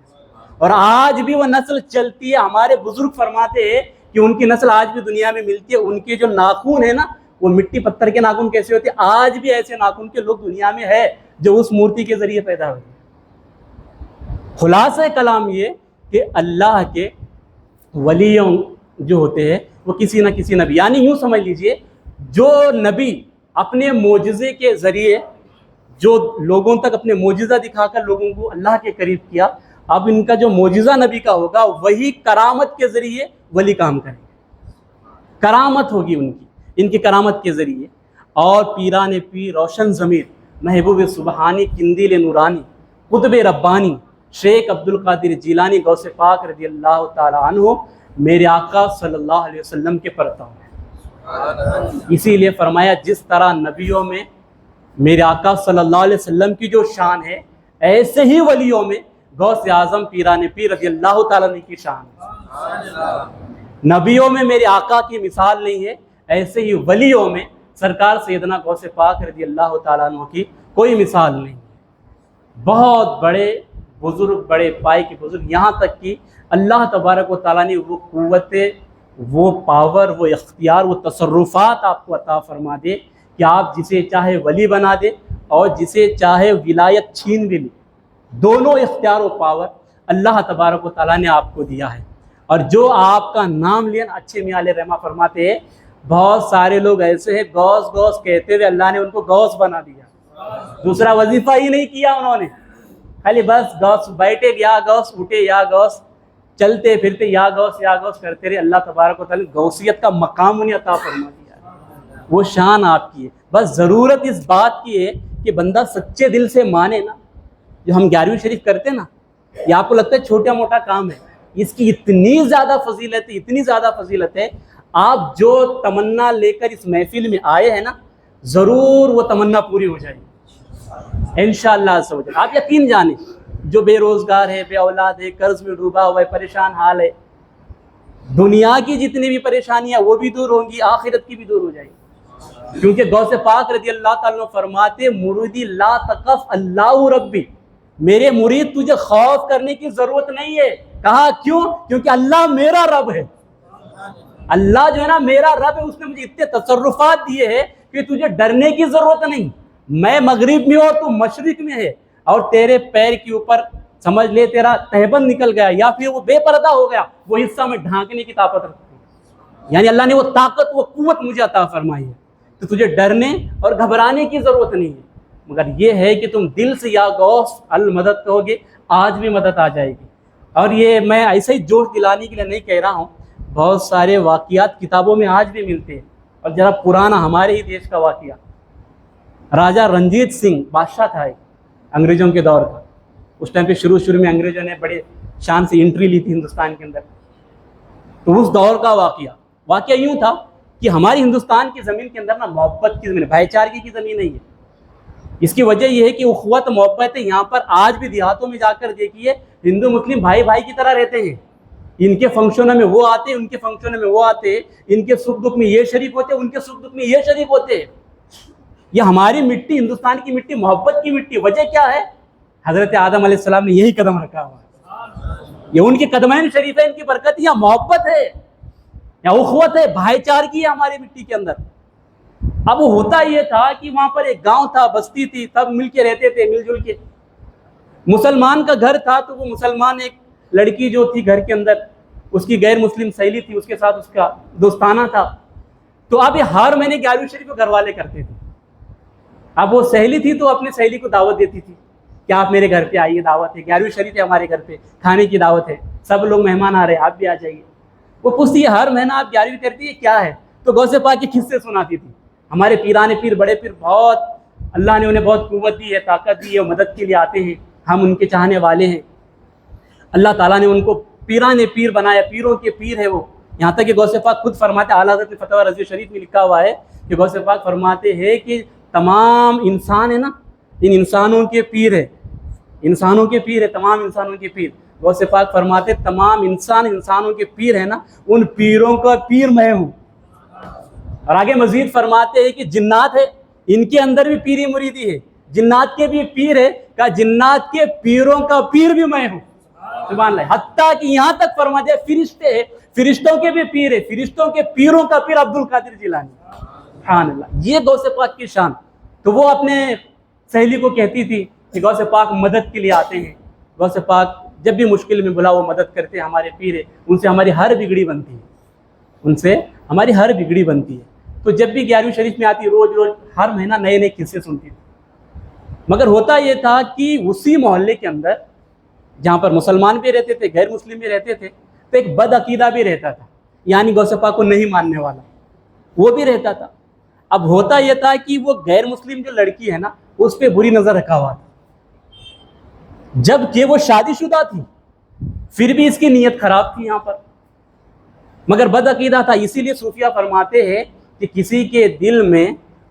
اور آج بھی وہ نسل چلتی ہے. ہمارے بزرگ فرماتے ہیں کہ ان کی نسل آج بھی دنیا میں ملتی ہے. ان کے جو ناخن ہے نا, وہ مٹی پتھر کے ناخن کیسے ہوتے ہیں, آج بھی ایسے ناخن کے لوگ دنیا میں ہے جو اس مورتی کے ذریعے پیدا ہوئے. خلاصہ کلام یہ کہ اللہ کے ولیوں جو ہوتے ہیں وہ کسی نہ کسی نبی, یعنی یوں سمجھ لیجئے جو نبی اپنے معجزے کے ذریعے جو لوگوں تک اپنے معجزہ دکھا کر لوگوں کو اللہ کے قریب کیا, اب ان کا جو معجزہ نبی کا ہوگا وہی کرامت کے ذریعے ولی کام کریں گے. کرامت ہوگی ان کی کرامت کے ذریعے. اور پیران پیر, روشن ضمیر, محبوب سبحانی, قندیل نورانی, قطب ربانی, شیخ عبد القادر جیلانی غوث پاک رضی اللہ تعالی عنہ میرے آقا صلی اللہ علیہ وسلم کے پرتو ہیں. اسی لیے فرمایا جس طرح نبیوں میں میرے آقا صلی اللہ علیہ وسلم کی جو شان ہے ایسے ہی ولیوں میں غوث اعظم پیران پیر رضی اللہ تعالیٰ عنہ کی شان ہے۔ نبیوں میں میرے آقا کی مثال نہیں ہے، ایسے ہی ولیوں میں سرکار سیدنا غوث پاک رضی اللہ تعالیٰ عنہ کی کوئی مثال نہیں ہے۔ بہت بڑے بزرگ، بڑے پائے کے بزرگ، یہاں تک کہ اللہ تبارک و تعالیٰ نے وہ قوت، وہ پاور، وہ اختیار، وہ تصرفات آپ کو عطا فرما دے کہ آپ جسے چاہے ولی بنا دے اور جسے چاہے ولایت چھین بھی لے۔ دونوں اختیار و پاور اللہ تبارک و تعالیٰ نے آپ کو دیا ہے۔ اور جو آپ کا نام لیا، اچھے میاں علیہ رحمہ فرماتے ہیں بہت سارے لوگ ایسے ہیں غوث غوث کہتے ہوئے اللہ نے ان کو غوث بنا دیا، دوسرا وظیفہ ہی نہیں کیا انہوں نے، خالی بس غوث بیٹھے یا غوث اٹھے یا غوث چلتے پھرتے یا غوث کرتے رہے۔ اللہ تبارک و تعالیٰ نے غوثیت کا مقام انہیں عطا فرما دیا، وہ شان آپ کی ہے۔ بس ضرورت اس بات کی ہے کہ بندہ سچے دل سے مانے نا۔ جو ہم 11ویں شریف کرتے نا، یہ آپ کو لگتا ہے چھوٹا موٹا کام ہے، اس کی اتنی زیادہ فضیلت ہے، اتنی زیادہ فضیلت ہے۔ آپ جو تمنا لے کر اس محفل میں آئے ہیں نا، ضرور وہ تمنا پوری ہو جائے گی انشاءاللہ عز و جل۔ آپ یقین جانیں، جو بے روزگار ہے، بے اولاد ہے، قرض میں ڈوبا ہوا ہے، پریشان حال ہے، دنیا کی جتنی بھی پریشانیاں وہ بھی دور ہوں گی، آخرت کی بھی دور ہو جائے گی، کیونکہ غوث پاک رضی اللہ تعالیٰ عنہ فرماتے مریدی لا تقف اللہ ربی، میرے مرید تجھے خوف کرنے کی ضرورت نہیں ہے۔ کہا کیوں؟ کیونکہ اللہ میرا رب ہے، اللہ جو ہے نا میرا رب ہے، اس نے مجھے اتنے تصرفات دیے ہیں کہ تجھے ڈرنے کی ضرورت نہیں۔ میں مغرب میں ہوں، تو مشرق میں ہے، اور تیرے پیر کے اوپر سمجھ لے تیرا تہبند نکل گیا یا پھر وہ بے پردہ ہو گیا، وہ حصہ میں ڈھانکنے کی طاقت رکھتی ہے، یعنی اللہ نے وہ طاقت، وہ قوت مجھے عطا فرمائی ہے، تو تجھے ڈرنے اور گھبرانے کی ضرورت نہیں ہے۔ مگر یہ ہے کہ تم دل سے یا غوث المدد کہو گے، آج بھی مدد آ جائے گی۔ اور یہ میں ایسے ہی جوش دلانے کے لیے نہیں کہہ رہا ہوں، بہت سارے واقعات کتابوں میں آج بھی ملتے ہیں۔ اور ذرا پرانا ہمارے ہی دیش کا واقعہ، راجہ رنجیت سنگھ بادشاہ تھا ایک انگریزوں کے دور کا، اس ٹائم پہ شروع میں انگریزوں نے بڑے شان سے انٹری لی تھی ہندوستان کے اندر۔ تو اس دور کا واقعہ یوں تھا کہ ہماری ہندوستان کی زمین کے اندر نا محبت کی زمین ہے، بھائی چارگی کی زمین نہیں ہے۔ اس کی وجہ یہ ہے کہ اخوت محبت ہے، یہاں پر آج بھی دیہاتوں میں جا کر دیکھیے ہندو مسلم بھائی بھائی کی طرح رہتے ہیں، ان کے فنکشنوں میں وہ آتے ہیں، ان کے فنکشنوں میں وہ آتے ہیں، ان کے سکھ دکھ میں یہ شریک ہوتے ہیں، ان کے سکھ دکھ میں یہ شریک ہوتے ہیں۔ یہ ہماری مٹی، ہندوستان کی مٹی محبت کی مٹی، وجہ کیا ہے؟ حضرت آدم علیہ السلام نے یہی قدم رکھا ہوا ہے، یہ ان کے قدمین شریف ہے، ان کی برکت، یا محبت ہے یا اخوت ہے، بھائی چارگی ہے ہماری مٹی کے اندر۔ اب ہوتا یہ تھا کہ وہاں پر ایک گاؤں تھا، بستی تھی، سب مل کے رہتے تھے، مل جل کے۔ مسلمان کا گھر تھا، تو وہ مسلمان ایک لڑکی جو تھی گھر کے اندر، اس کی غیر مسلم سہیلی تھی، اس کے ساتھ اس کا دوستانہ تھا۔ تو اب یہ ہر مہینے 11ویں شریف کو گھر والے کرتے تھے۔ اب وہ سہیلی تھی تو اپنی سہیلی کو دعوت دیتی تھی کہ آپ میرے گھر پہ آئیے، دعوت ہے، 11ویں شریف ہے ہمارے گھر پہ، کھانے کی دعوت ہے، سب لوگ مہمان آ رہے ہیں، آپ بھی آ جائیے۔ وہ پوچھتی ہے ہر مہینہ آپ 11ویں کرتی ہے کیا ہے؟ تو غوث پاک کے قصے سناتی تھی۔ ہمارے پیرانے پیر، بڑے پیر، بہت اللہ نے انہیں بہت قوت دی ہے، طاقت دی ہے، مدد کے لیے آتے ہیں، ہم ان کے چاہنے والے ہیں۔ اللہ تعالیٰ نے ان کو پیرانے پیر بنایا، پیروں کے پیر ہے وہ۔ یہاں تک کہ غوث پاک خود فرماتے، اعلیٰ حضرت فتح رضوی شریف میں لکھا ہوا ہے کہ غوث پاک فرماتے ہیں کہ تمام انسان ہے نا، ان انسانوں کے پیر ہے، انسانوں کے پیر ہے، تمام انسانوں کے پیر۔ غوث پاک فرماتے تمام انسانوں کے پیر ہے نا، ان پیروں کا پیر میں ہوں۔ اور آگے مزید فرماتے ہیں کہ جنات ہے، ان کے اندر بھی پیری مریدی ہے، جنات کے بھی پیر ہے، کہ جنات کے پیروں کا پیر بھی میں ہوں۔ سبحان اللہ۔ حتیٰ کہ یہاں تک فرما دیا فرشتے ہیں، فرشتوں کے بھی پیر ہے، فرشتوں کے پیروں کا پیر عبد القادر جیلانی۔ سبحان اللہ۔ یہ غوث پاک کی شان۔ تو وہ اپنے سہیلی کو کہتی تھی کہ غوث پاک مدد کے لیے آتے ہیں، غوث پاک جب بھی مشکل میں بلا وہ مدد کرتے ہیں، ہمارے پیر ہے، ان سے ہماری ہر بگڑی بنتی ہے، ان سے ہماری ہر بگڑی بنتی ہے۔ تو جب بھی 11ویں شریف میں آتی، روز ہر مہینہ نئے نئے قصے سنتی تھی۔ مگر ہوتا یہ تھا کہ اسی محلے کے اندر جہاں پر مسلمان بھی رہتے تھے، غیر مسلم بھی رہتے تھے، تو ایک بد عقیدہ بھی رہتا تھا، یعنی غوث پاک کو نہیں ماننے والا، وہ بھی رہتا تھا۔ اب ہوتا یہ تھا کہ وہ غیر مسلم جو لڑکی ہے نا، اس پہ بری نظر رکھا ہوا تھا، جب کہ وہ شادی شدہ تھی، پھر بھی اس کی نیت خراب تھی یہاں پر، مگر بد عقیدہ تھا۔ اسی لیے صوفیہ فرماتے ہیں کہ کسی کے دل میں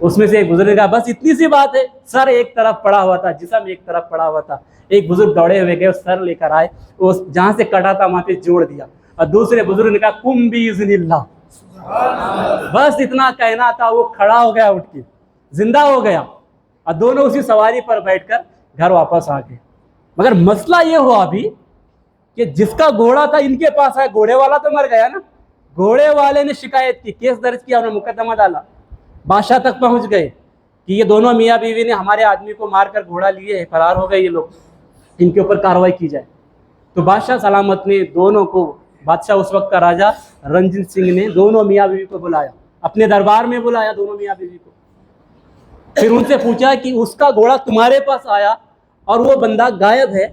اس میں سے ایک بزرگ نے کہا بس اتنی سی بات ہے, سر ایک طرف پڑا ہوا تھا, جسم ایک طرف پڑا ہوا تھا. ایک بزرگ دوڑے ہوئے گئے, سر لے کر آئے, اس جہاں سے کٹا تھا وہاں پہ جوڑ دیا. اور دوسرے بزرگ نے کہا کم باذن اللہ. بس اتنا کہنا تھا, وہ کھڑا ہو گیا, اٹھ کے زندہ ہو گیا, اور دونوں اسی سواری پر بیٹھ کر گھر واپس آ گئے. مگر مسئلہ یہ ہوا ابھی کہ جس کا گھوڑا تھا ان کے پاس آیا, گھوڑے والا تو مر گیا نا, گھوڑے والے نے شکایت کی, کیس درج کیا, انہوں نے مقدمہ ڈالا, بادشاہ تک پہنچ گئے کہ یہ دونوں میاں بیوی نے ہمارے آدمی کو مار کر گھوڑا لیے, فرار ہو گئے یہ لوگ, ان کے اوپر کارروائی کی جائے. تو بادشاہ سلامت نے دونوں کو, بادشاہ اس وقت کا راجا رنجیت سنگھ نے دونوں میاں بیوی کو بلایا, اپنے دربار میں بلایا دونوں میاں بیوی کو. پھر ان سے پوچھا کہ اس کا گھوڑا تمہارے پاس آیا اور وہ بندہ غائب ہے,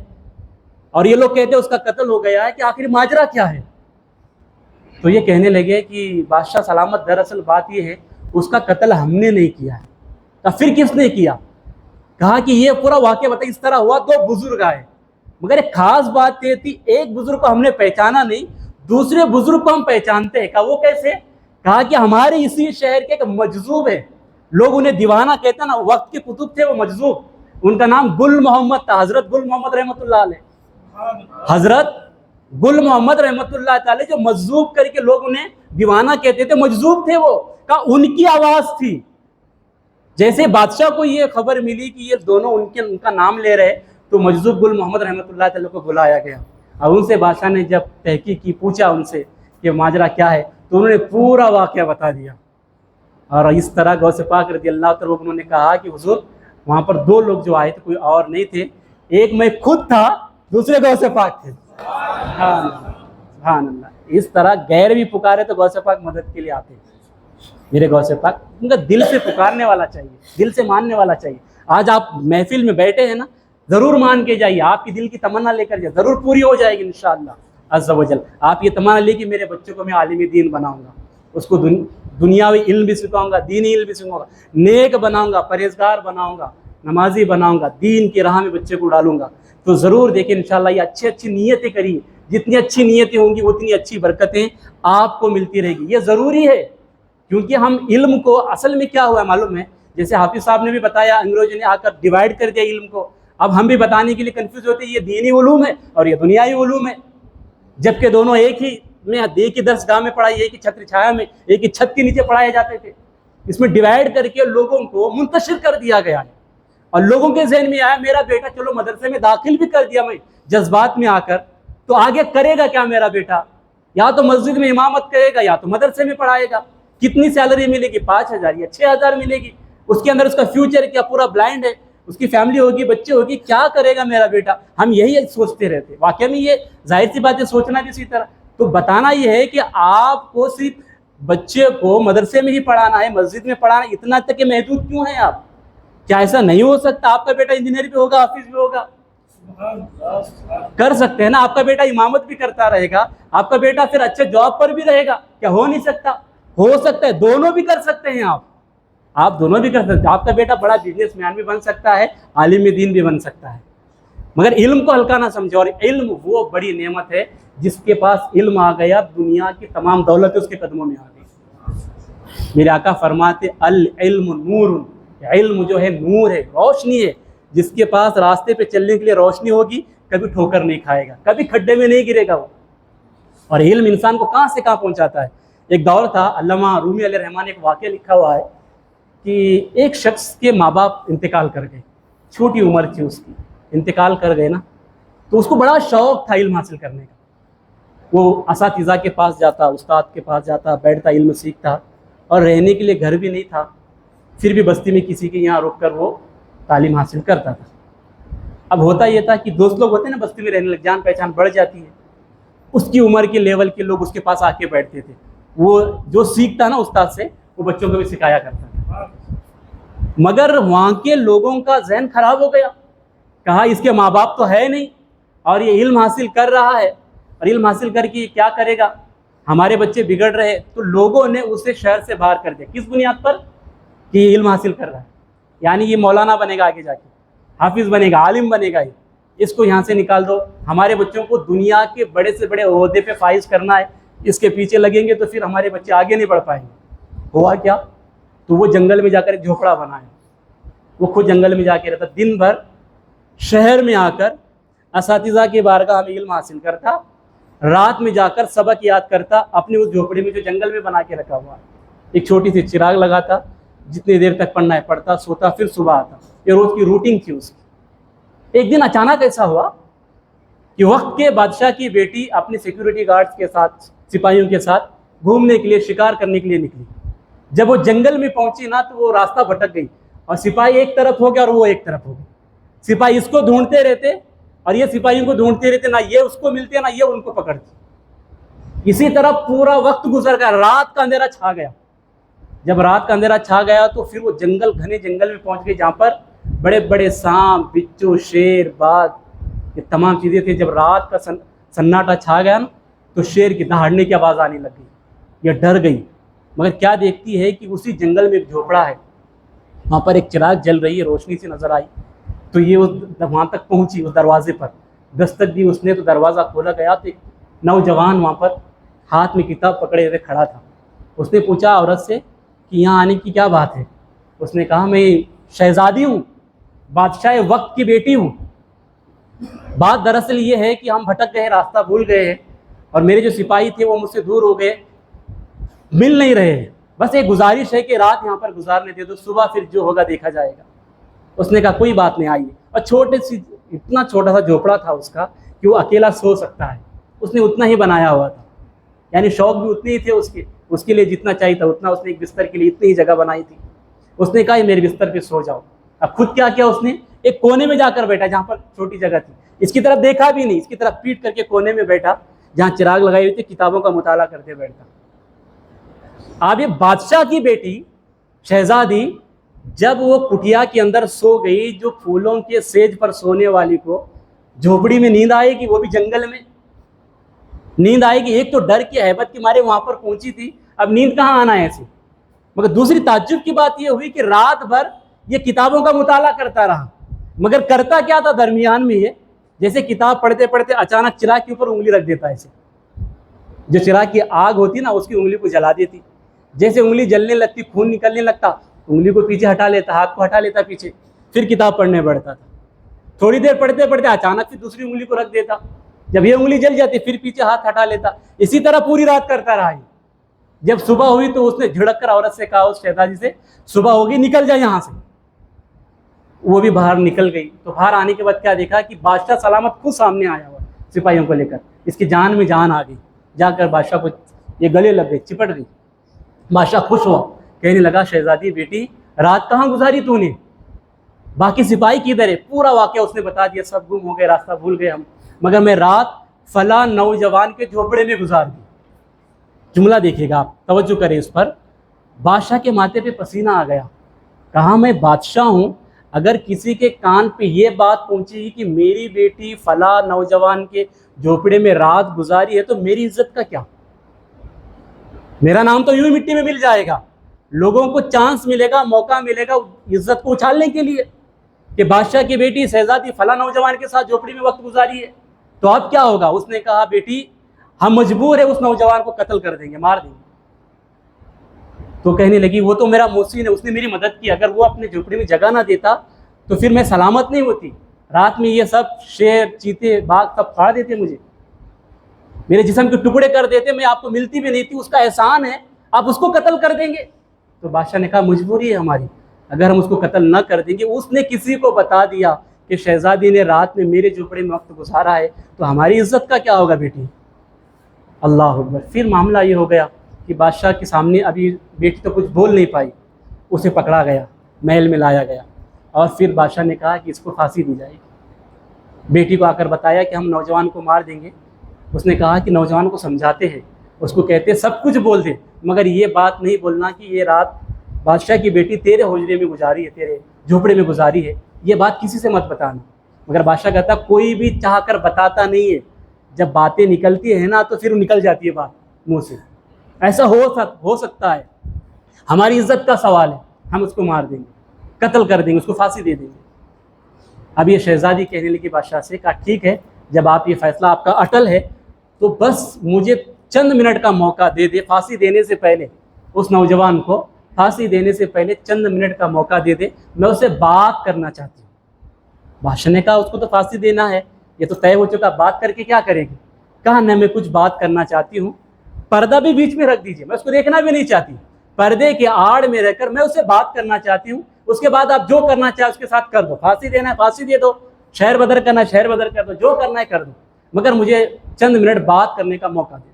اور یہ لوگ کہتے ہیں اس کا قتل ہو گیا ہے, کہ آخر ماجرا کیا ہے؟ تو یہ کہنے لگے کہ بادشاہ سلامت دراصل بات یہ ہے اس کا قتل ہم نے نہیں کیا ہے. تو پھر کس نے کیا؟ کہا کہ یہ پورا واقعہ بتا, اس طرح ہوا, دو بزرگ آئے, مگر ایک خاص بات یہ تھی, ایک بزرگ کو ہم نے پہچانا نہیں, دوسرے بزرگ کو ہم پہچانتے ہیں. کہا وہ کیسے؟ کہا کہ ہمارے اسی شہر کے ایک مجذوب ہے, لوگ انہیں دیوانہ کہتے ہیں نا, وقت کے کتب تھے وہ مجذوب, ان کا نام گل محمد تھا, حضرت گل محمد رحمۃ اللہ علیہ. حضرت گل محمد رحمۃ اللہ تعالی جو مجذوب کر کے لوگ انہیں دیوانہ کہتے تھے, مجذوب تھے وہ. کہا ان کی آواز تھی. جیسے بادشاہ کو یہ خبر ملی کہ یہ دونوں ان کا نام لے رہے, تو مجذوب گل محمد رحمۃ اللہ تعالی کو بلایا گیا, اور ان سے بادشاہ نے جب تحقیق کی, پوچھا ان سے کہ ماجرا کیا ہے, تو انہوں نے پورا واقعہ بتا دیا. اور اس طرح غوث پاک رضی اللہ تعالیٰ انہوں نے کہا کہ حضور وہاں پر دو لوگ جو آئے تھے کوئی اور نہیں تھے, ایک میں خود تھا, دوسرے غوث پاک تھے. سبحان اللہ. اس طرح غیر بھی پکارے تو غوث پاک مدد کے لیے آتے ہیں. میرے غوث پاک, ان کا دل سے پکارنے والا چاہیے, دل سے ماننے والا چاہیے. آج آپ محفل میں بیٹھے ہیں نا, ضرور مان کے جائیے, آپ کی دل کی تمنا لے کر جائے, ضرور پوری ہو جائے گی انشاءاللہ عز و جل. آپ یہ تمنا لے کہ میرے بچوں کو میں عالم دین بناؤں گا, اس کو دنیاوی علم بھی سکھاؤں گا, دینی علم بھی سکھاؤں گا, نیک بناؤں گا, پرہیزگار بناؤں گا, نمازی بناؤں گا, دین کی راہ میں بچے کو ڈالوں گا. تو ضرور دیکھیں انشاءاللہ یہ اچھی نیتیں کریے, جتنی اچھی نیتیں ہوں گی اتنی اچھی برکتیں آپ کو ملتی رہے گی. یہ ضروری ہے, کیونکہ ہم علم کو اصل میں کیا ہوا ہے معلوم ہے, جیسے حافظ صاحب نے بھی بتایا, انگریزوں نے آ کر ڈیوائڈ کر دیا علم کو. اب ہم بھی بتانے کے لیے کنفیوز ہوتے ہیں یہ دینی علوم ہے اور یہ دنیاوی علوم ہے, جبکہ دونوں ایک ہی درس گاہ میں پڑھائی, ایک ہی چھتر چھایا میں, ایک ہی چھت کے نیچے پڑھائے جاتے تھے. اس میں ڈیوائڈ کر کے لوگوں کو منتشر کر دیا گیا ہے, اور لوگوں کے ذہن میں آیا میرا بیٹا چلو مدرسے میں داخل بھی کر دیا میں جذبات میں آ کر, تو آگے کرے گا کیا میرا بیٹا؟ یا تو مسجد میں امامت کرے گا یا تو مدرسے میں پڑھائے گا. کتنی سیلری ملے گی؟ 5,000 یا 6,000 ملے گی. اس کے اندر اس کا فیوچر کیا؟ پورا بلائنڈ ہے. اس کی فیملی ہوگی, بچے ہوگی, کیا کرے گا میرا بیٹا؟ ہم یہی سوچتے رہتے. واقعہ میں یہ ظاہر سی بات ہے, سوچنا بھی اسی طرح. تو بتانا یہ ہے کہ آپ کو صرف بچے کو مدرسے میں ہی پڑھانا ہے, مسجد میں پڑھانا, اتنا تک کہ محدود کیوں ہیں آپ؟ کیا ایسا نہیں ہو سکتا؟ آپ کا بیٹا انجینئر بھی ہوگا, حافظ بھی ہوگا, کر سکتے ہیں نا. آپ کا بیٹا امامت بھی کرتا رہے گا, آپ کا بیٹا پھر اچھے جاب پر بھی رہے گا. کیا ہو نہیں سکتا؟ ہو سکتا ہے, دونوں بھی کر سکتے ہیں آپ دونوں بھی کر سکتے ہیں. آپ کا بیٹا بڑا بزنس مین بھی بن سکتا ہے, عالم دین بھی بن سکتا ہے, مگر علم کو ہلکا نہ سمجھو. اور علم وہ بڑی نعمت ہے, جس کے پاس علم آ گیا دنیا کی تمام دولت اس کے قدموں میں آ گئی. میرے آقا فرماتے العلم نور, علم جو ہے نور ہے, روشنی ہے. جس کے پاس راستے پہ چلنے کے لیے روشنی ہوگی کبھی ٹھوکر نہیں کھائے گا, کبھی کھڈے میں نہیں گرے گا وہ. اور علم انسان کو کہاں سے کہاں پہنچاتا ہے. ایک دور تھا, علامہ رومی علیہ الرحمٰن نے ایک واقعہ لکھا ہوا ہے کہ ایک شخص کے ماں باپ انتقال کر گئے, چھوٹی عمر تھی اس کی, انتقال کر گئے نا, تو اس کو بڑا شوق تھا علم حاصل کرنے کا. وہ اساتذہ کے پاس جاتا, استاد کے پاس جاتا, بیٹھتا, علم سیکھتا, اور رہنے کے لیے گھر بھی نہیں تھا, پھر بھی بستی میں کسی کے یہاں رک کر وہ تعلیم حاصل کرتا تھا. اب ہوتا یہ تھا کہ دوست لوگ ہوتے ہیں نا, بستی میں رہنے لگ, جان پہچان بڑھ جاتی ہے, اس کی عمر کے لیول کے لوگ اس کے پاس آ کے بیٹھتے تھے. وہ جو سیکھتا نا استاد سے, وہ بچوں کو بھی سکھایا کرتا تھا. مگر وہاں کے لوگوں کا ذہن خراب ہو گیا. کہا اس کے ماں باپ تو ہے نہیں, اور یہ علم حاصل کر رہا ہے, اور علم حاصل کر کے کیا کرے گا, ہمارے بچے بگڑ رہے. تو لوگوں نے اسے شہر سے باہر کر دیا. کس بنیاد پر؟ کہ یہ علم حاصل کر رہا ہے, یعنی یہ مولانا بنے گا, آگے جا کے حافظ بنے گا, عالم بنے گا, اس کو یہاں سے نکال دو. ہمارے بچوں کو دنیا کے بڑے سے بڑے عہدے پہ فائز کرنا ہے, اس کے پیچھے لگیں گے تو پھر ہمارے بچے آگے نہیں بڑھ پائیں گے. ہوا کیا تو وہ جنگل میں جا کر ایک جھوپڑا بنایا. وہ خود جنگل میں جا کے رہتا, دن بھر شہر میں آ کر اساتذہ کی بارگاہ میں علم حاصل کرتا, رات میں جا کر سبق یاد کرتا اپنے اس جھوپڑے میں جو جنگل میں بنا کے رکھا ہوا. ایک چھوٹی سی چراغ لگاتا, جتنی دیر تک پڑھنا ہے پڑھتا, سوتا, پھر صبح آتا. یہ روز کی روٹین تھی اس کی. ایک دن اچانک ایسا ہوا کہ وقت کے بادشاہ کی بیٹی اپنے سیکیورٹی گارڈز کے ساتھ, سپاہیوں کے ساتھ گھومنے کے لیے, شکار کرنے کے لیے نکلی. جب وہ جنگل میں پہنچی نا تو وہ راستہ بھٹک گئی, اور سپاہی ایک طرف ہو گیا اور وہ ایک طرف ہو گئی. سپاہی اس کو ڈھونڈتے رہتے اور یہ سپاہیوں کو ڈھونڈتے رہتے, نہ یہ اس کو ملتے نہ یہ ان کو پکڑتے. اسی طرح پورا وقت گزر گیا, رات کا اندھیرا چھا گیا. جب رات کا اندھیرا چھا گیا تو پھر وہ جنگل, گھنے جنگل میں پہنچ گئے جہاں پر بڑے بڑے سانپ, بچھو, شیر, باغ, یہ تمام چیزیں تھیں. جب رات کا سناٹا چھا گیا نا تو شیر کی دہاڑنے کی آواز آنے لگ گئی. یہ ڈر گئی, مگر کیا دیکھتی ہے کہ اسی جنگل میں ایک جھوپڑا ہے, وہاں پر ایک چراغ جل رہی ہے, روشنی سی نظر آئی. تو یہ وہاں تک پہنچی, اس دروازے پر دستک دی اس نے, تو دروازہ کھولا گیا تو ایک نوجوان وہاں پر ہاتھ میں کتاب پکڑے ہوئے کھڑا تھا. اس نے پوچھا عورت سے کہ یہاں آنے کی کیا بات ہے. اس نے کہا میں شہزادی ہوں, بادشاہ وقت کی بیٹی ہوں. بات دراصل یہ ہے کہ ہم بھٹک گئے, راستہ بھول گئے ہیں, اور میرے جو سپاہی تھے وہ مجھ سے دور ہو گئے, مل نہیں رہے ہیں. بس ایک گزارش ہے کہ رات یہاں پر گزارنے دے دو, صبح پھر جو ہوگا دیکھا جائے گا. اس نے کہا کوئی بات نہیں, آئیے. اور اتنا چھوٹا سا جھوپڑا تھا اس کا کہ وہ اکیلا سو سکتا ہے, اس نے اتنا ہی بنایا ہوا تھا. یعنی شوق بھی اتنے ہی تھے اس کے لیے, جتنا چاہیے تھا اتنا. اس نے ایک بستر کے لیے اتنی ہی جگہ بنائی تھی. اس نے کہا میرے بستر پہ سو جاؤ. اب خود کیا کیا اس نے, ایک کونے میں جا کر بیٹھا جہاں پر چھوٹی جگہ تھی. اس کی طرف دیکھا بھی نہیں, اس کی طرف پیٹ کر کے کونے میں بیٹھا جہاں چراغ لگائی ہوئی تھی, کتابوں کا مطالعہ کرتے بیٹھتا. اب یہ بادشاہ کی بیٹی شہزادی جب وہ کٹیا کے اندر سو گئی, جو پھولوں کے سیج پر سونے والی کو جھوپڑی میں نیند آئے گی, وہ بھی جنگل میں نیند آئے گی. ایک تو ڈر کی ہیبت کے مارے وہاں پر پہنچی تھی, اب نیند کہاں آنا ہے ایسے. مگر دوسری تعجب کی بات یہ ہوئی کہ رات بھر یہ کتابوں کا مطالعہ کرتا رہا, مگر کرتا کیا تھا درمیان میں یہ, جیسے کتاب پڑھتے پڑھتے اچانک چراغ کے اوپر انگلی رکھ دیتا. ایسے جو چراغ کی آگ ہوتی نا اس کی انگلی کو جلا دیتی. جیسے انگلی جلنے لگتی, خون نکلنے لگتا, انگلی کو پیچھے ہٹا لیتا, ہاتھ کو ہٹا لیتا پیچھے, پھر کتاب پڑھنے بیٹھتا تھا. تھوڑی دیر پڑھتے پڑھتے اچانک پھر دوسری انگلی کو رکھ دیتا. جب یہ انگلی جل جاتی پھر پیچھے ہاتھ ہٹا لیتا. اسی طرح پوری رات کرتا رہا. جب صبح ہوئی تو اس نے جھڑک کر عورت سے کہا, اس شہزادی سے, صبح ہوگی نکل جائے یہاں سے. وہ بھی باہر نکل گئی. تو باہر آنے کے بعد کیا دیکھا کہ بادشاہ سلامت خود سامنے آیا ہوا سپاہیوں کو لے کر. اس کی جان میں جان آ گئی. جا کر بادشاہ کو یہ گلے لگ گئی, چپٹ گئی. بادشاہ خوش ہوا, کہنے لگا شہزادی بیٹی رات کہاں گزاری تو نے, باقی سپاہی کدھر ہے. پورا واقعہ اس نے بتا دیا. سب گم ہو گئے, راستہ بھول گئے ہم, مگر میں رات فلاں نوجوان کے جھوپڑے میں گزار دی. جملہ دیکھیے گا آپ, توجہ کریں اس پر. بادشاہ کے ماتھے پہ پسینہ آ گیا. کہا میں بادشاہ ہوں, اگر کسی کے کان پہ یہ بات پہنچے گی کہ میری بیٹی فلاں نوجوان کے جھوپڑے میں رات گزاری ہے تو میری عزت کا کیا, میرا نام تو یوں ہی مٹی میں مل جائے گا. لوگوں کو چانس ملے گا, موقع ملے گا عزت کو اچھالنے کے لیے کہ بادشاہ کی بیٹی شہزادی فلاں نوجوان کے ساتھ جھوپڑی میں وقت گزاری ہے, تو اب کیا ہوگا. اس نے کہا بیٹی ہم مجبور ہیں اس نوجوان کو قتل کر دیں گے, مار دیں گے. تو کہنے لگی وہ تو میرا محسن ہے, اس نے میری مدد کی, اگر وہ اپنے جھوپڑی میں جگہ نہ دیتا تو پھر میں سلامت نہیں ہوتی. رات میں یہ سب شیر, چیتے, باغ سب پھاڑ دیتے, مجھے میرے جسم کے ٹکڑے کر دیتے, میں آپ کو ملتی بھی نہیں تھی. اس کا احسان ہے, آپ اس کو قتل کر دیں گے. تو بادشاہ نے کہا مجبوری ہے ہماری, اگر ہم اس کو قتل نہ کر دیں گے. اس نے کسی کو بتا دیا کہ شہزادی نے رات میں میرے جھوپڑے میں وقت گزارا ہے, تو ہماری عزت کا کیا ہوگا بیٹی. اللہ اکبر. پھر معاملہ یہ ہو گیا کہ بادشاہ کے سامنے ابھی بیٹی تو کچھ بول نہیں پائی, اسے پکڑا گیا, محل میں لایا گیا, اور پھر بادشاہ نے کہا کہ اس کو پھانسی دی جائے گی. بیٹی کو آ کر بتایا کہ ہم نوجوان کو مار دیں گے. اس نے کہا کہ نوجوان کو سمجھاتے ہیں, اس کو کہتے سب کچھ بول دے, مگر یہ بات نہیں بولنا کہ یہ رات بادشاہ کی بیٹی تیرے حجرے میں گزاری ہے, تیرے جھوپڑے میں گزاری ہے, یہ بات کسی سے مت بتانا. مگر بادشاہ کہتا کوئی بھی چاہ کر بتاتا نہیں ہے, جب باتیں نکلتی ہیں نا تو پھر نکل جاتی ہے بات منہ سے. ایسا ہو سکتا ہے, ہماری عزت کا سوال ہے, ہم اس کو مار دیں گے, قتل کر دیں گے, اس کو پھانسی دے دیں گے. اب یہ شہزادی کہنے لگی بادشاہ سے, کہا ٹھیک ہے, جب آپ یہ فیصلہ آپ کا اٹل ہے تو بس مجھے چند منٹ کا موقع دے دے, پھانسی دینے سے پہلے اس نوجوان کو پھانسی دینے سے پہلے چند منٹ کا موقع دے دے, میں اسے بات کرنا چاہتی ہوں. بادشاہ نے کہا اس کو تو پھانسی دینا ہے, یہ تو طے ہو چکا, بات کر کے کیا کرے گی؟ کہا نہ, میں کچھ بات کرنا چاہتی ہوں, پردہ بھی بیچ میں رکھ دیجیے, میں اس کو دیکھنا بھی نہیں چاہتی, پردے کے آڑ میں رہ کر میں اسے بات کرنا چاہتی ہوں, اس کے بعد آپ جو کرنا چاہے اس کے ساتھ کر دو, پھانسی دینا ہے پھانسی دے دو, شہر بدر کرنا ہے شہر بدر کر دو, جو کرنا ہے کر دو, مگر مجھے چند منٹ بات کرنے کا موقع دے.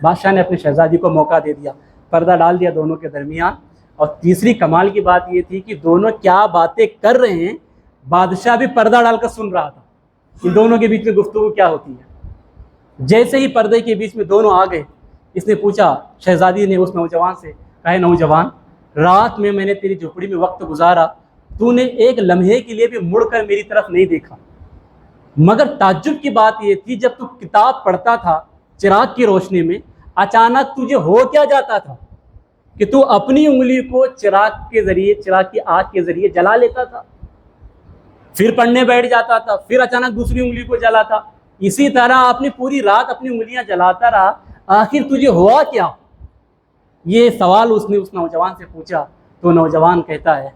بادشاہ نے اپنی شہزادی کو موقع دے دیا, پردہ ڈال دیا دونوں کے درمیان. اور تیسری کمال کی بات یہ تھی کہ دونوں کیا باتیں کر رہے ہیں بادشاہ بھی پردہ ڈال کر سن رہا تھا, ان دونوں کے بیچ میں گفتگو کیا ہوتی ہے. جیسے ہی پردے کے بیچ میں دونوں آ گئے, اس نے پوچھا, شہزادی نے اس نوجوان سے کہا, نوجوان, رات میں نے تیری جھوپڑی میں وقت گزارا, تو نے ایک لمحے کے لیے بھی مڑ کر میری طرف نہیں دیکھا, مگر تعجب کی بات یہ تھی جب تو کتاب پڑھتا تھا چراغ کی روشنی میں, اچانک تجھے ہو کیا جاتا تھا کہ تو اپنی انگلی کو چراغ کے ذریعے, چراغ کی آگ کے ذریعے جلا لیتا تھا, پھر پڑھنے بیٹھ جاتا تھا, پھر اچانک دوسری انگلی کو جلاتا, اسی طرح اپنی پوری رات اپنی انگلیاں جلاتا رہا, آخر تجھے ہوا کیا؟ یہ سوال اس نے اس نوجوان سے پوچھا. تو نوجوان کہتا ہے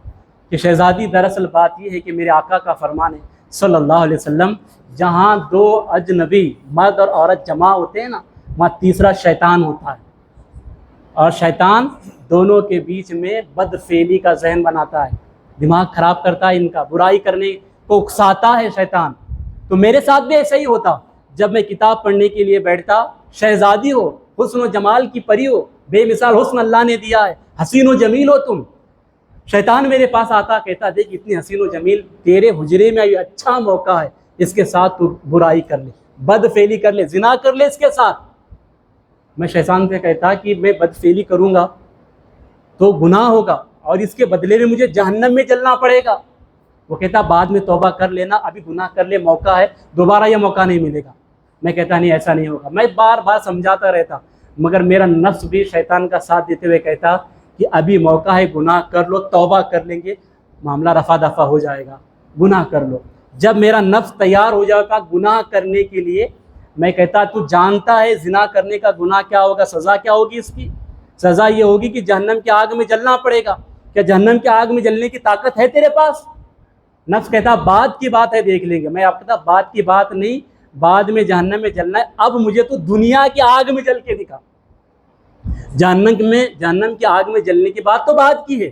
کہ شہزادی, دراصل بات یہ ہے کہ میرے آقا کا فرمان ہے صلی اللہ علیہ وسلم, جہاں دو اجنبی مرد اور عورت جمع ہوتے ہیں نا, وہاں تیسرا شیطان ہوتا ہے, اور شیطان دونوں کے بیچ میں بدفعلی کا ذہن بناتا ہے, دماغ خراب کرتا ہے ان کا, برائی کرنے کو اکساتا ہے شیطان. تو میرے ساتھ بھی ایسا ہی ہوتا, جب میں کتاب پڑھنے کے لیے بیٹھتا, شہزادی ہو, حسن و جمال کی پری ہو, بے مثال حسن اللہ نے دیا ہے, حسین و جمیل ہو تم, شیطان میرے پاس آتا, کہتا دیکھ اتنی حسین و جمیل تیرے حجرے میں یہ اچھا موقع ہے, اس کے ساتھ تو برائی کر لے, بدفعلی کر لے, زنا کر لے اس کے ساتھ. میں شیطان سے کہتا کہ میں بدفعلی کروں گا تو گناہ ہوگا, اور اس کے بدلے میں مجھے جہنم میں جلنا پڑے گا. وہ کہتا بعد میں توبہ کر لینا, ابھی گناہ کر لے, موقع ہے, دوبارہ یہ موقع نہیں ملے گا. میں کہتا نہیں, ایسا نہیں ہوگا. میں بار بار سمجھاتا رہتا, مگر میرا نفس بھی شیطان کا ساتھ دیتے ہوئے کہتا کہ ابھی موقع ہے, گناہ کر لو, توبہ کر لیں گے, معاملہ رفع دفع ہو جائے گا, گناہ کر لو. جب میرا نفس تیار ہو جائے گا گناہ کرنے کے لیے, میں کہتا تو جانتا ہے زنا کرنے کا گناہ کیا ہوگا, سزا کیا ہوگی, اس کی سزا یہ ہوگی کہ جہنم کی آگ میں جلنا پڑے گا. کیا جہنم کی آگ میں جلنے کی طاقت ہے تیرے پاس؟ نفس کہتا بعد کی بات ہے, دیکھ لیں گے. میں آپ کہتا بعد کی بات نہیں, بعد میں جہنم میں جلنا ہے, اب مجھے تو دنیا کی آگ میں جل کے دکھا. جہنم کی آگ میں جلنے کی بات تو بات کی ہے,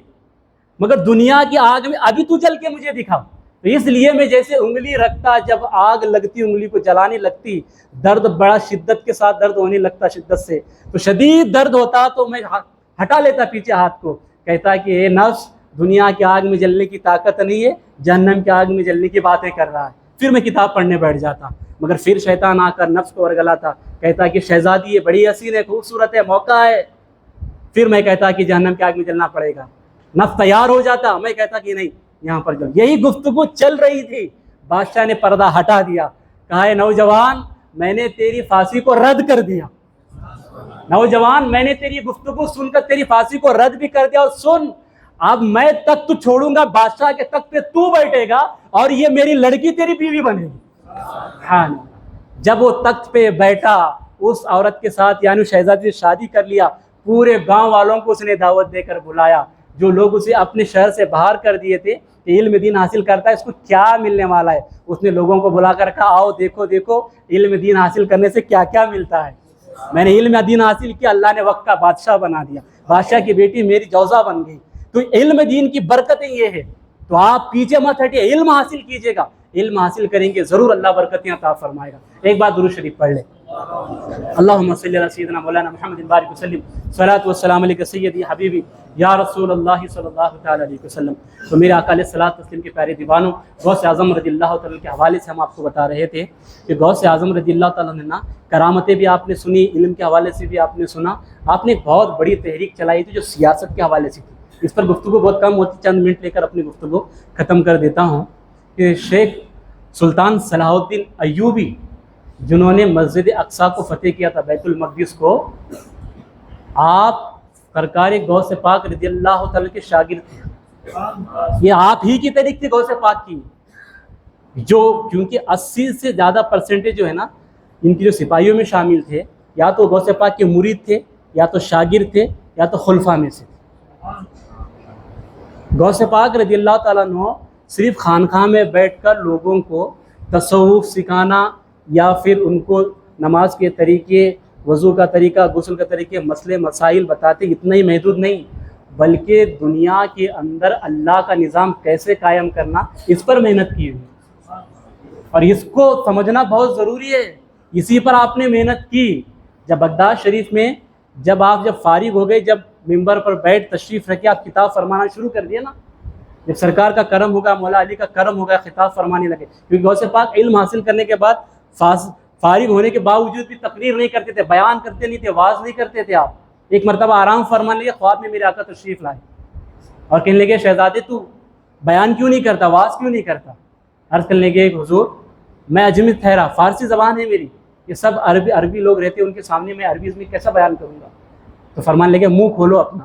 مگر دنیا کی آگ میں ابھی تو جل کے مجھے دکھا. تو اس لیے میں جیسے انگلی رکھتا, جب آگ لگتی انگلی کو جلانے لگتی, درد بڑا شدت کے ساتھ درد ہونے لگتا, شدت سے, تو شدید درد ہوتا تو میں ہٹا لیتا پیچھے ہاتھ کو, کہتا کہ اے نفس, دنیا کی آگ میں جلنے کی طاقت نہیں ہے, جہنم کی آگ میں جلنے کی باتیں کر رہا ہے. پھر میں کتاب پڑھنے بیٹھ جاتا, مگر پھر شیطان آ کر نفس کو ورگلاتا, کہتا کہ شہزادی یہ بڑی حسین ہے, خوبصورت ہے, موقع ہے. پھر میں کہتا کہ جہنم کی آگ میں جلنا پڑے گا. نفس تیار ہو جاتا, میں کہتا کہ نہیں, یہاں پر جل. یہی گفتگو چل رہی تھی, بادشاہ نے پردہ ہٹا دیا, کہا اے نوجوان, میں نے تیری پھانسی کو رد کر دیا. نوجوان, میں نے تیری گفتگو سن کر تیری پھانسی کو رد بھی کر دیا, اور سن, اب میں تخت چھوڑوں گا, بادشاہ کے تخت پہ تو بیٹھے گا, اور یہ میری لڑکی تیری بیوی بنے گی. ہاں, جب وہ تخت پہ بیٹھا, اس عورت کے ساتھ یعنی شہزادی سے شادی کر لیا, پورے گاؤں والوں کو اس نے دعوت دے کر بلایا. جو لوگ اسے اپنے شہر سے باہر کر دیے تھے کہ علم دین حاصل کرتا ہے, اس کو کیا ملنے والا ہے, اس نے لوگوں کو بلا کر کہا آؤ دیکھو دیکھو علم دین حاصل کرنے سے کیا کیا ملتا ہے. میں نے علم دین حاصل کیا, اللہ نے وقت کا بادشاہ بنا دیا, بادشاہ کی بیٹی میری جوزا بن گئی. تو علم دین کی برکتیں یہ ہے, تو آپ پیچھے مت ہٹیے, علم حاصل کیجیے گا, علم حاصل کریں گے ضرور اللہ برکتیں عطا فرمائے گا. ایک بار درود شریف پڑھ لیں. اللہم صلی علی سیدنا مولانا محمد بارک وسلم, صلاۃ والسلام علیک سیدی حبیبی یا رسول اللہ صلی اللہ تعالی علیہ وسلم. تو میرے آقا علیہ الصلوۃ والتسلیم کے پیارے دیوانوں, غوث اعظم رضی اللہ تعالیٰ کے حوالے سے ہم آپ کو بتا رہے تھے کہ غوث اعظم رضی اللہ تعالیٰ نے نا کرامتیں بھی آپ نے سنی, علم کے حوالے سے بھی آپ نے سنا. آپ نے ایک بہت بڑی تحریک چلائی تھی جو سیاست کے حوالے سے تھی. اس پر گفتگو بہت کم ہوتی, چند منٹ لے کر اپنی گفتگو ختم کر دیتا ہوں. کہ شیخ سلطان صلاح الدین ایوبی, جنہوں نے مسجد اقصیٰ کو فتح کیا تھا, بیت المقدس کو, آپ سرکار غوث پاک رضی اللہ تعالیٰ کے شاگرد تھے. یہ آپ ہی کی تحریک تھی غوث پاک کی, جو کیونکہ 80 سے زیادہ پرسنٹیج جو ہے نا ان کی جو سپاہیوں میں شامل تھے, یا تو غوث پاک کے مرید تھے, یا تو شاگرد تھے, یا تو خلفاء میں سے تھے. غوث پاک رضی اللہ تعالیٰ عنہ صرف خانقاہ میں بیٹھ کر لوگوں کو تصوف سکھانا یا پھر ان کو نماز کے طریقے، وضو کا طریقہ، غسل کا طریقے، مسئلے مسائل بتاتے اتنا ہی محدود نہیں، بلکہ دنیا کے اندر اللہ کا نظام کیسے قائم کرنا اس پر محنت کی ہوئی، اور اس کو سمجھنا بہت ضروری ہے۔ اسی پر آپ نے محنت کی۔ جب بغداد شریف میں جب فارغ ہو گئے، جب ممبر پر بیٹھ تشریف رکھے، آپ خطاب فرمانا شروع کر دیا نا، جب سرکار کا کرم ہوگا، مولا علی کا کرم ہوگا، خطاب فرمانے لگے، کیونکہ غوث پاک علم حاصل کرنے کے بعد فارغ ہونے کے باوجود بھی تقریر نہیں کرتے تھے، بیان کرتے نہیں تھے، واعظ نہیں کرتے تھے۔ آپ ایک مرتبہ آرام فرمانے لگے، خواب میں میرے آقا تشریف لائے اور کہنے لگے شہزادے تو بیان کیوں نہیں کرتا، واعظ کیوں نہیں کرتا؟ عرض کرنے لگے حضور میں اجمی ٹھہرا، فارسی زبان ہے میری، یہ سب عربی لوگ رہتے ہیں، ان کے سامنے میں عربی میں کیسا بیان کروں گا؟ تو فرمان لگے منہ کھولو اپنا۔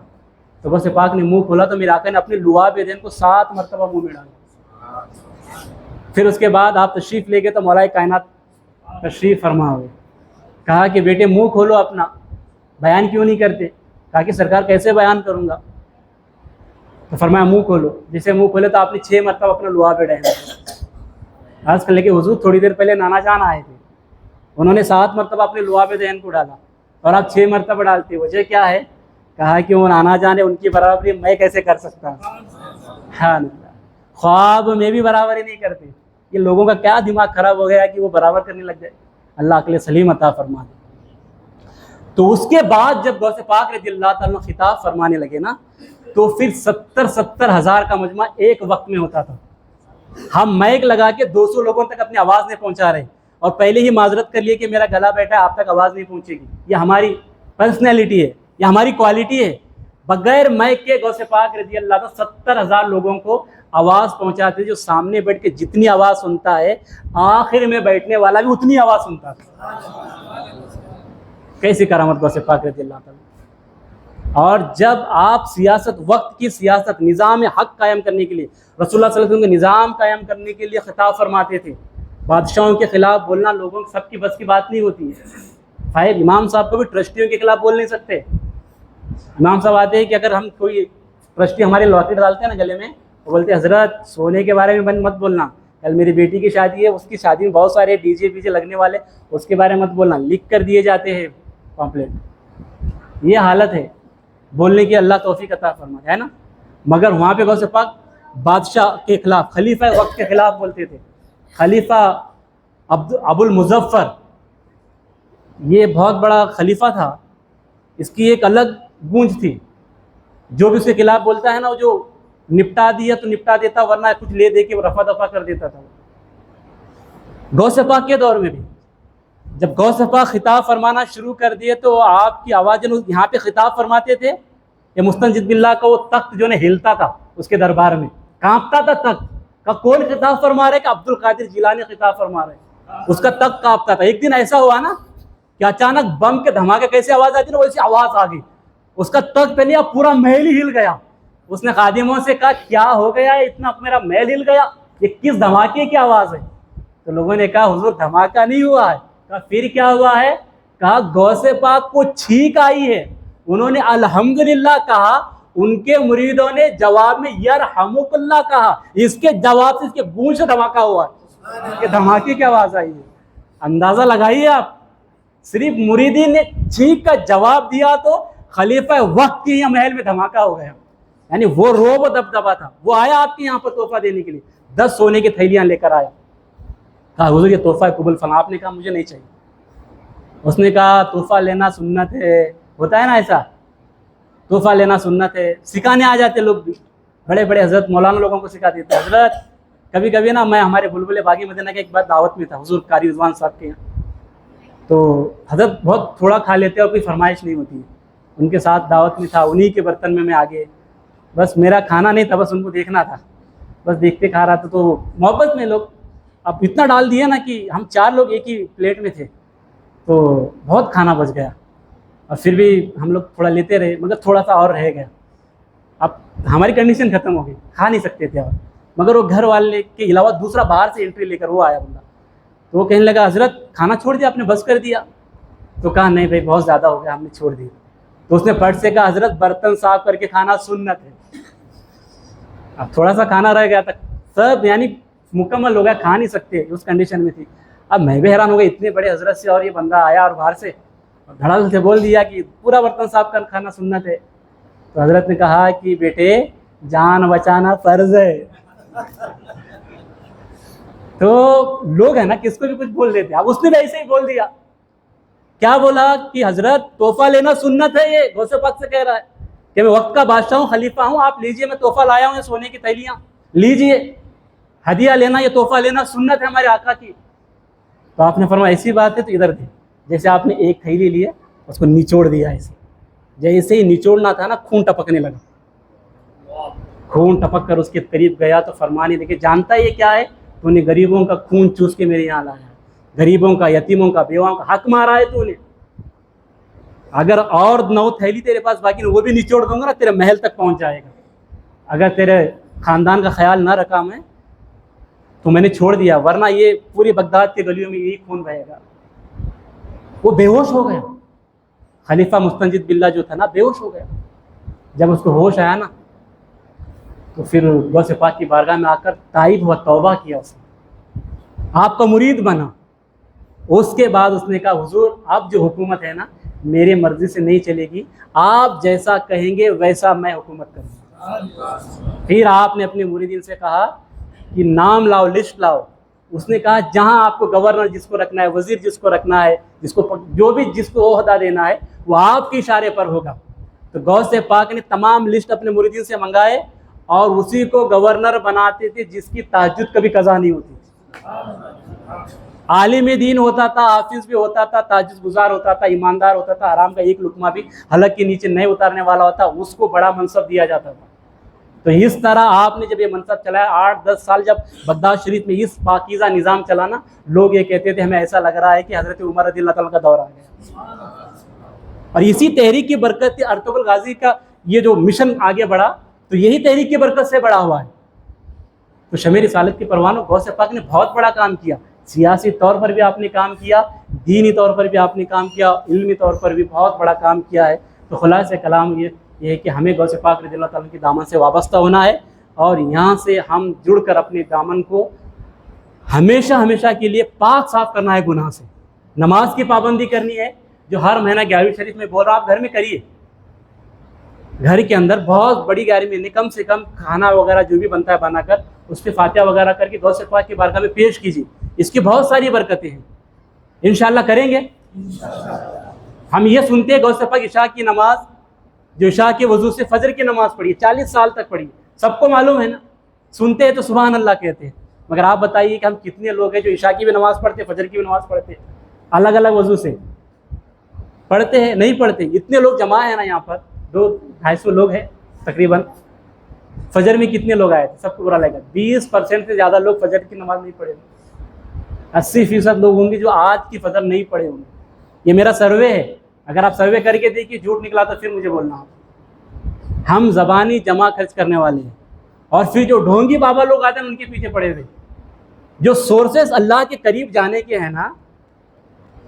تو غوث پاک نے منہ کھولا تو میرے آقا نے اپنے لعاب دین کو 7 مرتبہ منہ میں ڈالا۔ پھر اس کے بعد آپ تشریف لے گئے تو مولا کائنات تشریف فرما ہوئے، کہا کہ بیٹے منہ کھولو اپنا، بیان کیوں نہیں کرتے؟ کہا کہ سرکار کیسے بیان کروں گا؟ تو فرمایا منہ کھولو۔ جسے منہ کھولے تو آپ نے 6 مرتبہ اپنا لعاب ڈالا۔ عرض کر لے کہ حضور تھوڑی دیر پہلے نانا جان آئے تھے، انہوں نے 7 مرتبہ اپنے لعاب دہن کو ڈالا اور آپ 6 مرتبہ ڈالتے، وجہ کیا ہے؟ کہا کہ وہ نانا جان ہے، ان کی برابری میں کیسے کر سکتا ہوں؟ خواب میں بھی برابری نہیں کرتے۔ یہ لوگوں کا کیا دماغ خراب ہو گیا کہ وہ برابر کرنے لگ جائے؟ اللہ عقل سلیم عطا فرما دے۔ تو اس کے بعد جب غوث پاک رضی اللہ تعالیٰ عنہ خطاب فرمانے لگے نا، تو پھر 70 ہزار کا مجمع ایک وقت میں ہوتا تھا۔ ہم مائک لگا کے 200 لوگوں تک اپنی آواز نہیں پہنچا رہے اور پہلے ہی معذرت کر لیے کہ میرا گلا بیٹھا ہے، آپ تک آواز نہیں پہنچے گی۔ یہ ہماری پرسنالٹی ہے، یہ ہماری کوالٹی ہے۔ بغیر مائک کے غوث پاک رضی اللہ عنہ 70 ہزار لوگوں کو آواز پہنچاتے، جو سامنے بیٹھ کے جتنی آواز سنتا ہے آخر میں بیٹھنے والا بھی اتنی آواز سنتا تھا۔ کیسی کرامت غوث پاک رضی اللہ تعالیٰ۔ اور جب آپ سیاست، وقت کی سیاست، نظام حق قائم کرنے کے لیے، رسول اللہ صلی اللہ علیہ وسلم کے نظام قائم کرنے کے لیے خطاب فرماتے تھے، بادشاہوں کے خلاف بولنا لوگوں سب کی بس کی بات نہیں ہوتی ہے۔ فائد امام صاحب کو بھی ٹرسٹیوں کے خلاف بول نہیں سکتے۔ امام صاحب آتے ہیں کہ اگر ہم کوئی ٹرسٹی ہمارے لاکٹ ڈالتے ہیں نا گلے میں، وہ بولتے ہیں حضرت سونے کے بارے میں مت بولنا، کل میری بیٹی کی شادی ہے، اس کی شادی میں بہت سارے ڈی جے وی جے لگنے والے، اس کے بارے میں مت بولنا، لکھ کر دیے جاتے ہیں پامپلیٹ۔ یہ حالت ہے بولنے کی، اللہ توفیق عطا فرمائے، ہے نا۔ مگر وہاں پہ غوث پاک بادشاہ کے خلاف، خلیفہ وقت کے خلاف بولتے تھے۔ خلیفہ ابو المظفر، یہ بہت بڑا خلیفہ تھا، اس کی ایک الگ گونج تھی، جو بھی اس کے خلاف بولتا ہے نا، وہ جو نپٹا دیا تو نپٹا دیتا، ورنہ کچھ لے دے کے وہ رفع دفع کر دیتا تھا۔ غوث پاک کے دور میں بھی جب غوث پاک خطاب فرمانا شروع کر دیے تو آپ کی آوازیں یہاں پہ خطاب فرماتے تھے، یہ مستنجد باللہ کا وہ تخت جو ہلتا تھا اس کے دربار میں، کانپتا تھا تخت کا۔ کون خطاب فرما رہے کہ عبد القادر جیلانی خطاب فرما رہے، اس کا تخت کانپتا تھا۔ ایک دن ایسا ہوا نا کہ اچانک بم کے دھماکے کیسے آواز آتی نا، ویسی آواز آ گئی، اس کا تخت پہ لیا، پورا محل ہی ہل گیا۔ اس نے خادموں سے کہا کیا ہو گیا، اتنا میرا محل ہل گیا، یہ کس دھماکے کی آواز ہے؟ تو لوگوں نے کہا حضور دھماکہ نہیں ہوا ہے۔ کہا پھر کیا ہوا ہے؟ کہا غوث پاک کو چھینک آئی ہے، انہوں نے الحمدللہ کہا، ان کے مریدوں نے جواب میں یرحمک اللہ کہا، اس کے جواب سے اس کے گونج سے دھماکہ ہوا ہے، کہ دھماکے کی آواز آئی ہے۔ اندازہ لگائیے آپ، صرف مریدین نے چھینک کا جواب دیا تو خلیفہ وقت کے محل میں دھماکہ ہو گیا۔ یعنی وہ روب و دبدبا تھا۔ وہ آیا آپ کے یہاں پر تحفہ دینے کے لیے، 10 سونے کی تھیلیاں لے کر آیا، کہا حضور یہ تحفہ قبول فرما۔ آپ نے کہا مجھے نہیں چاہیے۔ اس نے کہا تحفہ لینا سنت ہے، ہوتا ہے نا ایسا، تحفہ لینا سنت ہے، سکھانے آ جاتے لوگ بھی، بڑے بڑے حضرت مولانا لوگوں کو سکھاتے تھے۔ حضرت کبھی کبھی نا، میں ہمارے بلبل باغی مدینہ کے ایک بار دعوت میں تھا حضور قاری رضوان صاحب کے یہاں، تو حضرت بہت تھوڑا کھا لیتے اور کوئی فرمائش نہیں ہوتی ہے، ان کے ساتھ دعوت میں تھا، انہی کے برتن میں آگے، بس میرا کھانا نہیں تھا، بس ان کو دیکھنا تھا، بس دیکھتے کھا رہا تھا۔ تو محبت میں لوگ اب اتنا ڈال دیا نا کہ ہم 4 لوگ ایک ہی پلیٹ میں تھے، تو بہت کھانا بچ گیا، اور پھر بھی ہم لوگ تھوڑا لیتے رہے، مگر تھوڑا سا اور رہ گیا۔ اب ہماری کنڈیشن ختم ہو گئی، کھا نہیں سکتے تھے اور، مگر وہ گھر والے کے علاوہ دوسرا باہر سے انٹری لے کر وہ آیا بندہ، تو وہ کہنے لگا حضرت کھانا چھوڑ دیا آپ نے، بس کر دیا؟ تو کہا نہیں بھائی بہت زیادہ ہو گیا، ہم نے چھوڑ دیا۔ تو اس نے پٹ سے کہا حضرت برتن صاف کر کے کھانا سنت ہے، اب تھوڑا سا کھانا رہ گیا تھا, سب یعنی مکمل ہو گیا, کھا نہیں سکتے اس کنڈیشن میں تھی. اب میں بھی حیران ہو گیا اتنے بڑے حضرت سے, اور یہ بندہ آیا اور باہر سے دھڑل سے بول دیا کہ پورا برتن صاف کر کھانا سنت ہے. تو حضرت نے کہا کہ بیٹے جان بچانا فرض ہے. تو لوگ ہیں نا کس کو بھی کچھ بول دیتے ہیں, اب اس نے بھی ایسے ہی بول دیا. کیا بولا کہ حضرت تحفہ لینا سنت ہے, یہ غوث پاک سے کہہ رہا ہے کہ میں وقت کا بادشاہ ہوں, خلیفہ ہوں, آپ لیجئے, میں تحفہ لایا ہوں یہ سونے کی تھیلیاں لیجئے, ہدیہ لینا, یہ تحفہ لینا سنت ہے ہمارے آقا کی. تو آپ نے فرمایا ایسی بات ہے تو ادھر دے. جیسے آپ نے ایک تھیلی لی ہے, اس کو نچوڑ دیا ایسے, جیسے ہی نچوڑنا تھا نا خون ٹپکنے لگا. خون ٹپک کر اس کے قریب گیا تو فرمانے لگے جانتا ہے یہ کیا ہے, تو نے غریبوں کا خون چوس کے میرے یہاں لایا, غریبوں کا, یتیموں کا, بیواؤں کا حق مارا ہے تو نے. اگر اور 9 تھیلی تیرے پاس باقی وہ بھی نچوڑ دوں گا نا, تیرے محل تک پہنچ جائے گا. اگر تیرے خاندان کا خیال نہ رکھا میں تو میں نے چھوڑ دیا, ورنہ یہ پوری بغداد کے گلیوں میں یہی خون بہے گا. وہ بے ہوش ہو گیا, خلیفہ مستنجد باللہ جو تھا نا بے ہوش ہو گیا. جب اس کو ہوش آیا نا تو پھر غوث پاک کی بارگاہ میں آ کر تائب ہوا, توبہ کیا, اس نے آپ کا مرید بنا. اس کے بعد اس نے کہا حضور اب جو حکومت ہے نا میری مرضی سے نہیں چلے گی, آپ جیسا کہیں گے ویسا میں حکومت کروں گا. پھر آپ نے اپنے مریدین سے کہا کہ نام لاؤ, لسٹ لاؤ. اس نے کہا جہاں آپ کو گورنر جس کو رکھنا ہے, وزیر جس کو رکھنا ہے, جو بھی جس کو عہدہ دینا ہے وہ آپ کے اشارے پر ہوگا. تو غوث پاک نے تمام لسٹ اپنے مریدین سے منگائے اور اسی کو گورنر بناتے تھے جس کی تہجد کبھی قضا نہیں ہوتی تھی. عالم دین ہوتا تھا, حافظ بھی ہوتا تھا, تہجد گزار ہوتا تھا, ایماندار ہوتا تھا, حرام کا ایک لقمہ بھی حلق کے نیچے نہیں اتارنے والا ہوتا, اس کو بڑا منصب دیا جاتا تھا. تو اس طرح آپ نے جب یہ منصب چلایا 8-10 سال, جب بغداد شریف میں اس پاکیزہ نظام چلانا, لوگ یہ کہتے تھے ہمیں ایسا لگ رہا ہے کہ حضرت عمر رضی اللہ تعالیٰ کا دور آ گیا. اور اسی تحریک کی برکت سے ارطغرل غازی کا یہ جو مشن آگے بڑھا, تو یہی تحریک کی برکت سے بڑھا ہوا ہے. تو شمع رسالت کے پروانوں غوث پاک نے بہت بڑا کام کیا. سیاسی طور پر بھی آپ نے کام کیا, دینی طور پر بھی آپ نے کام کیا, علمی طور پر بھی بہت بڑا کام کیا ہے. تو خلاصہ کلام یہ ہے کہ ہمیں غوث پاک رضی اللہ تعالیٰ کے دامن سے وابستہ ہونا ہے, اور یہاں سے ہم جڑ کر اپنے دامن کو ہمیشہ ہمیشہ کے لیے پاک صاف کرنا ہے گناہ سے. نماز کی پابندی کرنی ہے, جو ہر مہینہ 11ویں شریف میں بول رہا ہوں آپ گھر میں کریے. گھر کے اندر بہت بڑی گاڑی میں کم سے کم کھانا وغیرہ جو بھی بنتا ہے بنا کر اس پہ فاتحہ وغیرہ کر کے غوث پاک کی بارگاہ میں پیش کیجیے. اس کی بہت ساری برکتیں ہیں, انشاءاللہ کریں گے. ہم یہ سنتے ہیں غوث پاک عشاء کی نماز, جو عشاء کے وضو سے فجر کی نماز پڑھی 40 سال تک پڑھی, سب کو معلوم ہے نا. سنتے ہیں تو سبحان اللہ کہتے ہیں, مگر آپ بتائیے کہ ہم کتنے لوگ ہیں جو عشاء کی بھی نماز پڑھتے, فجر کی بھی نماز پڑھتے, الگ الگ وضو سے پڑھتے ہیں, نہیں پڑھتے. اتنے لوگ جمع ہیں نا یہاں پر, 200-250 لوگ ہیں تقریباً. فجر میں کتنے لوگ آئے تھے, سب کو برا لگا. 20% سے زیادہ لوگ فجر کی نماز نہیں پڑھے. 80% لوگ ہوں گے جو آج کی فجر نہیں پڑھے ہوں گے. یہ میرا سروے ہے, اگر آپ سروے کر کے دیکھیے جھوٹ نکلا تو پھر مجھے بولنا. ہم زبانی جمع خرچ کرنے والے ہیں, اور پھر جو ڈھونگی بابا لوگ آتے ہیں ان کے پیچھے پڑے ہوئے. جو سورسز اللہ کے قریب جانے کے ہیں نا,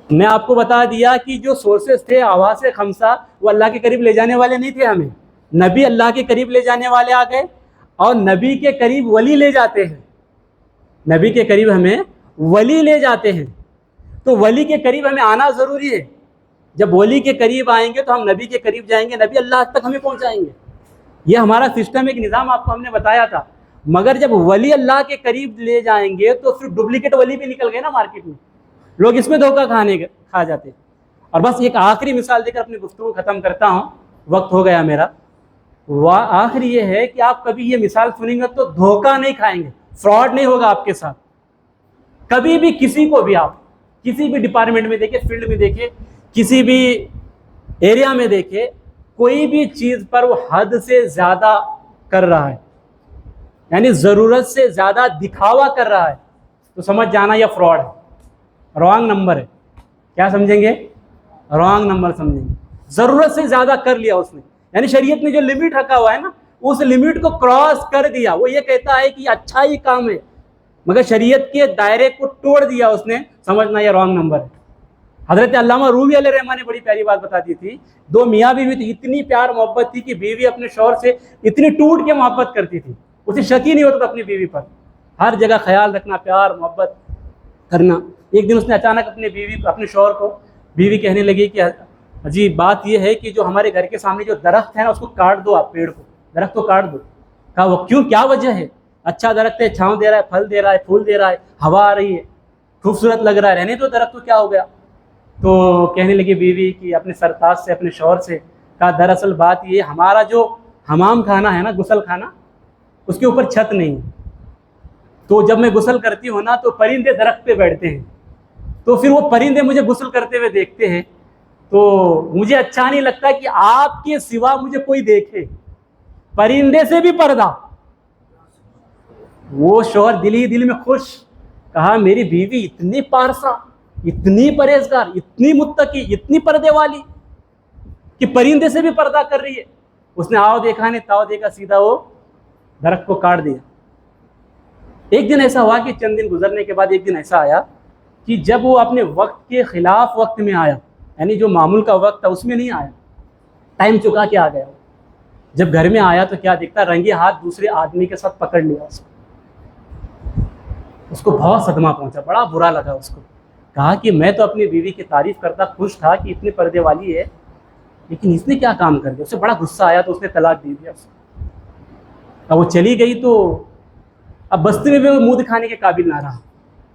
میں آپ کو بتا دیا کہ جو سورسز تھے حواس خمسہ, وہ اللہ کے قریب لے جانے والے نہیں تھے ہمیں. نبی اللہ کے قریب لے جانے والے آ گئے, اور نبی کے قریب ولی لے جاتے ہیں. نبی کے قریب ہمیں ولی لے جاتے ہیں, تو ولی کے قریب ہمیں آنا ضروری ہے. جب ولی کے قریب آئیں گے تو ہم نبی کے قریب جائیں گے, نبی اللہ تک ہمیں پہنچائیں گے. یہ ہمارا سسٹم, ایک نظام آپ کو ہم نے بتایا تھا. مگر جب ولی اللہ کے قریب لے جائیں گے تو پھر ڈپلیکیٹ ولی بھی نکل گئے نا مارکیٹ میں, لوگ اس میں دھوکہ کھا جاتے. اور بس ایک آخری مثال دے کر اپنی گفتگو ختم کرتا ہوں, وقت ہو گیا میرا. آخری یہ ہے کہ آپ کبھی یہ مثال سنیں گے تو دھوکہ نہیں کھائیں گے, فراڈ نہیں ہوگا آپ کے ساتھ کبھی بھی. کسی کو بھی آپ کسی بھی ڈپارٹمنٹ میں دیکھیں, فیلڈ میں دیکھیں, کسی بھی ایریا میں دیکھیں, کوئی بھی چیز پر وہ حد سے زیادہ کر رہا ہے, یعنی ضرورت سے زیادہ دکھاوا کر رہا ہے, تو سمجھ جانا یہ فراڈ ہے, رانگ نمبر ہے. کیا سمجھیں گے؟ رانگ نمبر سمجھیں گے. ضرورت سے زیادہ کر لیا اس نے, یعنی شریعت نے جو لمٹ رکھا ہوا ہے نا, اس لمٹ کو کراس کر دیا. وہ یہ کہتا ہے کہ اچھا ہی کام ہے, مگر شریعت کے دائرے کو توڑ دیا اس نے, سمجھنا یہ رانگ نمبر ہے. حضرت علامہ رومی علیہ الرحمہ نے بڑی پیاری بات بتا دی تھی. 2 میاں بیوی تھی, اتنی پیار محبت تھی کہ بیوی اپنے شوہر سے اتنی ٹوٹ کے محبت کرتی تھی. اسے شک ہی نہیں ہوتا تھا اپنی بیوی پر, ہر جگہ خیال رکھنا, پیار محبت کرنا. ایک دن اس نے اچانک اپنے شوہر کو بیوی کہنے لگی کہ عجیب بات یہ ہے کہ جو ہمارے گھر کے سامنے جو درخت ہے نا اس کو کاٹ دو, آپ پیڑ کو, درخت کو کاٹ دو. کہا وہ کیوں, کیا وجہ ہے؟ اچھا درخت ہے, چھاؤں دے رہا ہے, پھل دے رہا ہے, پھول دے رہا ہے, ہوا آ رہی ہے, خوبصورت لگ رہا ہے, رہنے تو درخت کو کیا ہو گیا. تو کہنے لگی بیوی کہ اپنے سرتاج سے, اپنے شوہر سے, کہا دراصل بات یہ, ہمارا جو حمام خانہ ہے نا, غسل خانہ, اس کے اوپر چھت نہیں ہے. تو جب میں غسل کرتی ہوں نا تو پرندے درخت پہ بیٹھتے ہیں, تو پھر وہ پرندے مجھے غسل کرتے ہوئے دیکھتے ہیں, تو مجھے اچھا نہیں لگتا کہ آپ کے سوا مجھے کوئی دیکھے, پرندے سے بھی پردہ. وہ شوہر دل ہی دل میں خوش, کہا میری بیوی اتنی پارسا, اتنی پرہیزگار, اتنی متقی, اتنی پردے والی کہ پرندے سے بھی پردہ کر رہی ہے. اس نے آؤ دیکھا نہیں تاؤ دیکھا, سیدھا وہ درخت کو کاٹ دیا. ایک دن ایسا ہوا کہ چند دن گزرنے کے بعد ایک دن ایسا آیا کہ جب وہ اپنے وقت کے خلاف وقت میں آیا, یعنی جو معمول کا وقت تھا اس میں نہیں آیا, ٹائم چکا کے آ گیا. جب گھر میں آیا تو کیا دیکھتا, رنگے ہاتھ دوسرے آدمی کے ساتھ پکڑ لیا اس کو بہت صدمہ پہنچا, بڑا برا لگا اس کو. کہا کہ میں تو اپنی بیوی کی تعریف کرتا, خوش تھا کہ اتنے پردے والی ہے, لیکن اس نے کیا کام کر دیا. اسے بڑا غصہ آیا تو اس نے طلاق دے دیا اس کو. اب وہ چلی گئی تو اب بستی میں بھی وہ منہ دکھانے کے قابل نہ رہا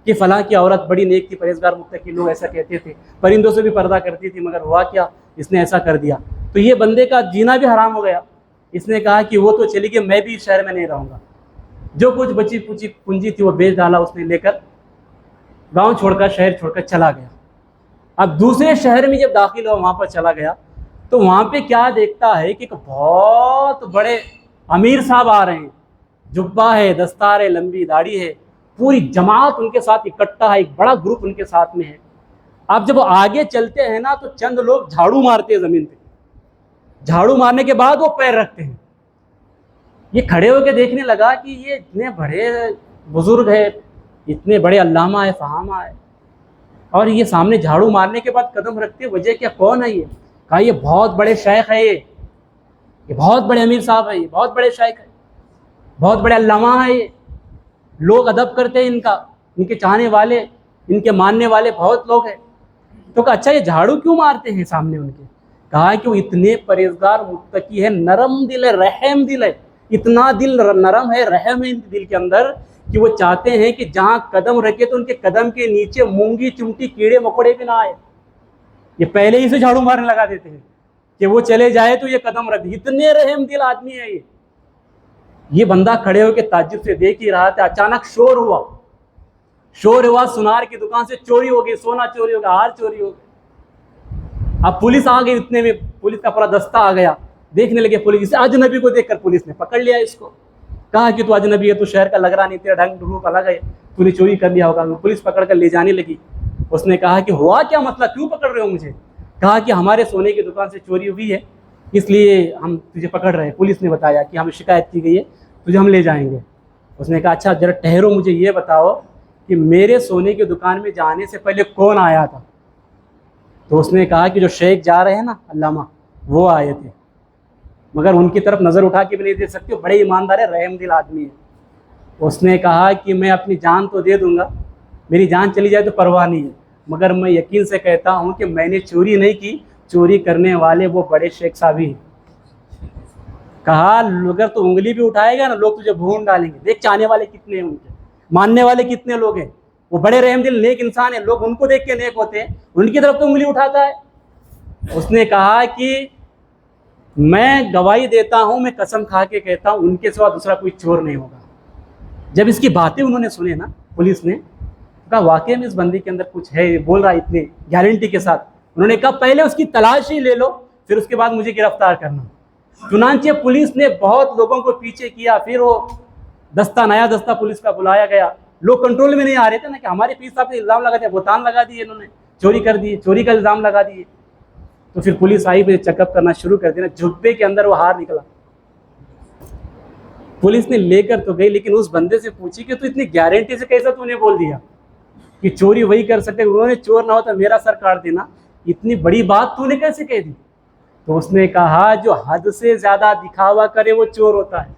کہ فلاں کی عورت بڑی نیک تھی, پرہیزگار متقی, لوگ ایسا کہتے تھے, پرندوں سے بھی پردہ کرتی تھی, مگر ہوا کیا, اس نے ایسا کر دیا. تو یہ بندے کا جینا بھی حرام ہو گیا. اس نے کہا کہ وہ تو چلی گئی, میں بھی اس شہر میں نہیں رہوں گا. جو کچھ بچی پوچھی پونجی تھی وہ بیچ ڈالا اس نے, لے کر گاؤں چھوڑ کر, شہر چھوڑ کر چلا گیا. اب دوسرے شہر میں جب داخل ہوا, وہاں پر چلا گیا تو وہاں پہ کیا دیکھتا ہے کہ ایک بہت بڑے امیر صاحب آ رہے ہیں, جبہ ہے, دستار ہے, لمبی داڑھی ہے, پوری جماعت ان کے ساتھ اکٹھا ہے, ایک بڑا گروپ ان کے ساتھ میں ہے. اب جب وہ آگے چلتے ہیں نا تو چند لوگ جھاڑو مارتے ہیں زمین پہ, جھاڑو مارنے کے بعد وہ پیر رکھتے ہیں. یہ کھڑے ہو کے دیکھنے لگا کہ یہ اتنے بڑے بزرگ ہے, اتنے بڑے علامہ ہے, فہامہ ہے, اور یہ سامنے جھاڑو مارنے کے بعد قدم رکھتے, وجہ کیا, کون ہے یہ؟ کہا یہ بہت بڑے شیخ ہے, یہ بہت بڑے امیر صاحب ہے, یہ بہت بڑے شیخ ہے, بہت بڑے علامہ ہے, یہ لوگ ادب کرتے ہیں ان کا, ان کے چاہنے والے, ان کے ماننے والے بہت لوگ ہیں. تو کہا اچھا یہ جھاڑو کیوں مارتے ہیں سامنے ان کے؟ کہا کہ وہ اتنے پرہیزگار متقی ہے, نرم دل ہے, رحم دل ہے, اتنا دل نرم ہے, رحم ہے ان دل کے اندر کہ وہ چاہتے ہیں کہ جہاں قدم رکھے تو ان کے قدم کے نیچے مونگی چمٹی کیڑے مکوڑے بھی نہ آئے. یہ پہلے ہی سے جھاڑو مارنے لگا دیتے ہیں کہ وہ چلے جائے تو یہ قدم رکھ. اتنے رحم دل آدمی ہے یہ بندہ کھڑے ہو کے تعجب سے دیکھ ہی رہا تھا. اچانک شور ہوا, سنار کی دکان سے چوری ہو گئی, سونا چوری ہو گیا, ہار چوری ہو گیا. اب پولیس آ گئی, اتنے میں پولیس کا پورا دستہ آ گیا. دیکھنے لگے پولیس, اجنبی کو دیکھ کر پولیس نے پکڑ لیا اس کو. کہا کہ تو اجنبی ہے, تو شہر کا لگ رہا نہیں, تیرا ڈھنگ روپ الگ ہے, تو نے چوری کر لیا ہوگا. پولیس پکڑ کر لے جانے لگی. اس نے کہا کہ ہوا کیا مسئلہ, کیوں پکڑ رہے ہو مجھے؟ کہا کہ ہمارے سونے کی دکان سے چوری ہوئی ہے, اس لیے ہم تجھے پکڑ رہے ہیں. پولیس نے بتایا کہ ہمیں شکایت کی گئی ہے, تجھے ہم لے جائیں گے. اس نے کہا اچھا ذرا ٹھہرو, مجھے یہ بتاؤ کہ میرے سونے کی دکان میں جانے سے پہلے کون آیا تھا؟ تو اس نے کہا کہ جو شیخ جا رہے ہیں نا, علامہ, وہ آئے تھے, مگر ان کی طرف نظر اٹھا کے بھی نہیں دے سکتے, بڑے ایماندار ہے, رحم دل آدمی ہے. اس نے کہا کہ میں اپنی جان تو دے دوں گا, میری جان چلی جائے تو پرواہ نہیں ہے, مگر میں یقین سے کہتا ہوں کہ میں نے چوری نہیں کی, چوری کرنے والے وہ بڑے شیخ صاحب ہی ہیں. کہا اگر تو انگلی بھی اٹھائے گا نا, لوگ تجھے بھون ڈالیں گے. دیکھ چاہنے والے کتنے ہیں, ان کے ماننے والے کتنے لوگ ہیں. وہ بڑے رحم دل نیک انسان ہیں, لوگ ان کو دیکھ کے نیک ہوتے ہیں, ان کی طرف تو انگلی اٹھاتا ہے. اس نے کہا کہ میں گواہی دیتا ہوں, میں قسم کھا کے کہتا ہوں, ان کے سوا دوسرا کوئی چور نہیں ہوگا. جب اس کی باتیں انہوں نے سنے نا, پولیس نے کہا واقعی میں اس بندے کے اندر کچھ ہے, بول رہا اتنے گارنٹی کے ساتھ. انہوں نے کہا پہلے اس کی تلاش ہی لے لو, پھر اس کے بعد مجھے گرفتار کرنا. چنانچہ پولیس نے بہت لوگوں کو پیچھے کیا, پھر وہ نیا دستہ پولیس کا بلایا گیا. لوگ کنٹرول میں نہیں آ رہے تھے نا, کہ ہمارے پیر صاحب نے الزام لگا دیا, بہتان لگا دیے انہوں نے, چوری کر دی, چوری کا الزام لگا دیے. تو پھر پولیس آئی, پھر چیک اپ کرنا شروع کر دیا. جھبے کے اندر وہ ہار نکلا. پولیس نے لے کر تو گئی, لیکن اس بندے سے پوچھی کہ تو اتنی گارنٹی سے کیسا تو نے بول دیا کہ چوری وہی کر سکتے, انہوں نے چور نہ ہوتا میرا سر کاٹ دینا, اتنی بڑی بات تو نے کیسے کہہ دی؟ تو اس نے کہا جو حد سے زیادہ دکھاوا کرے وہ چور ہوتا ہے.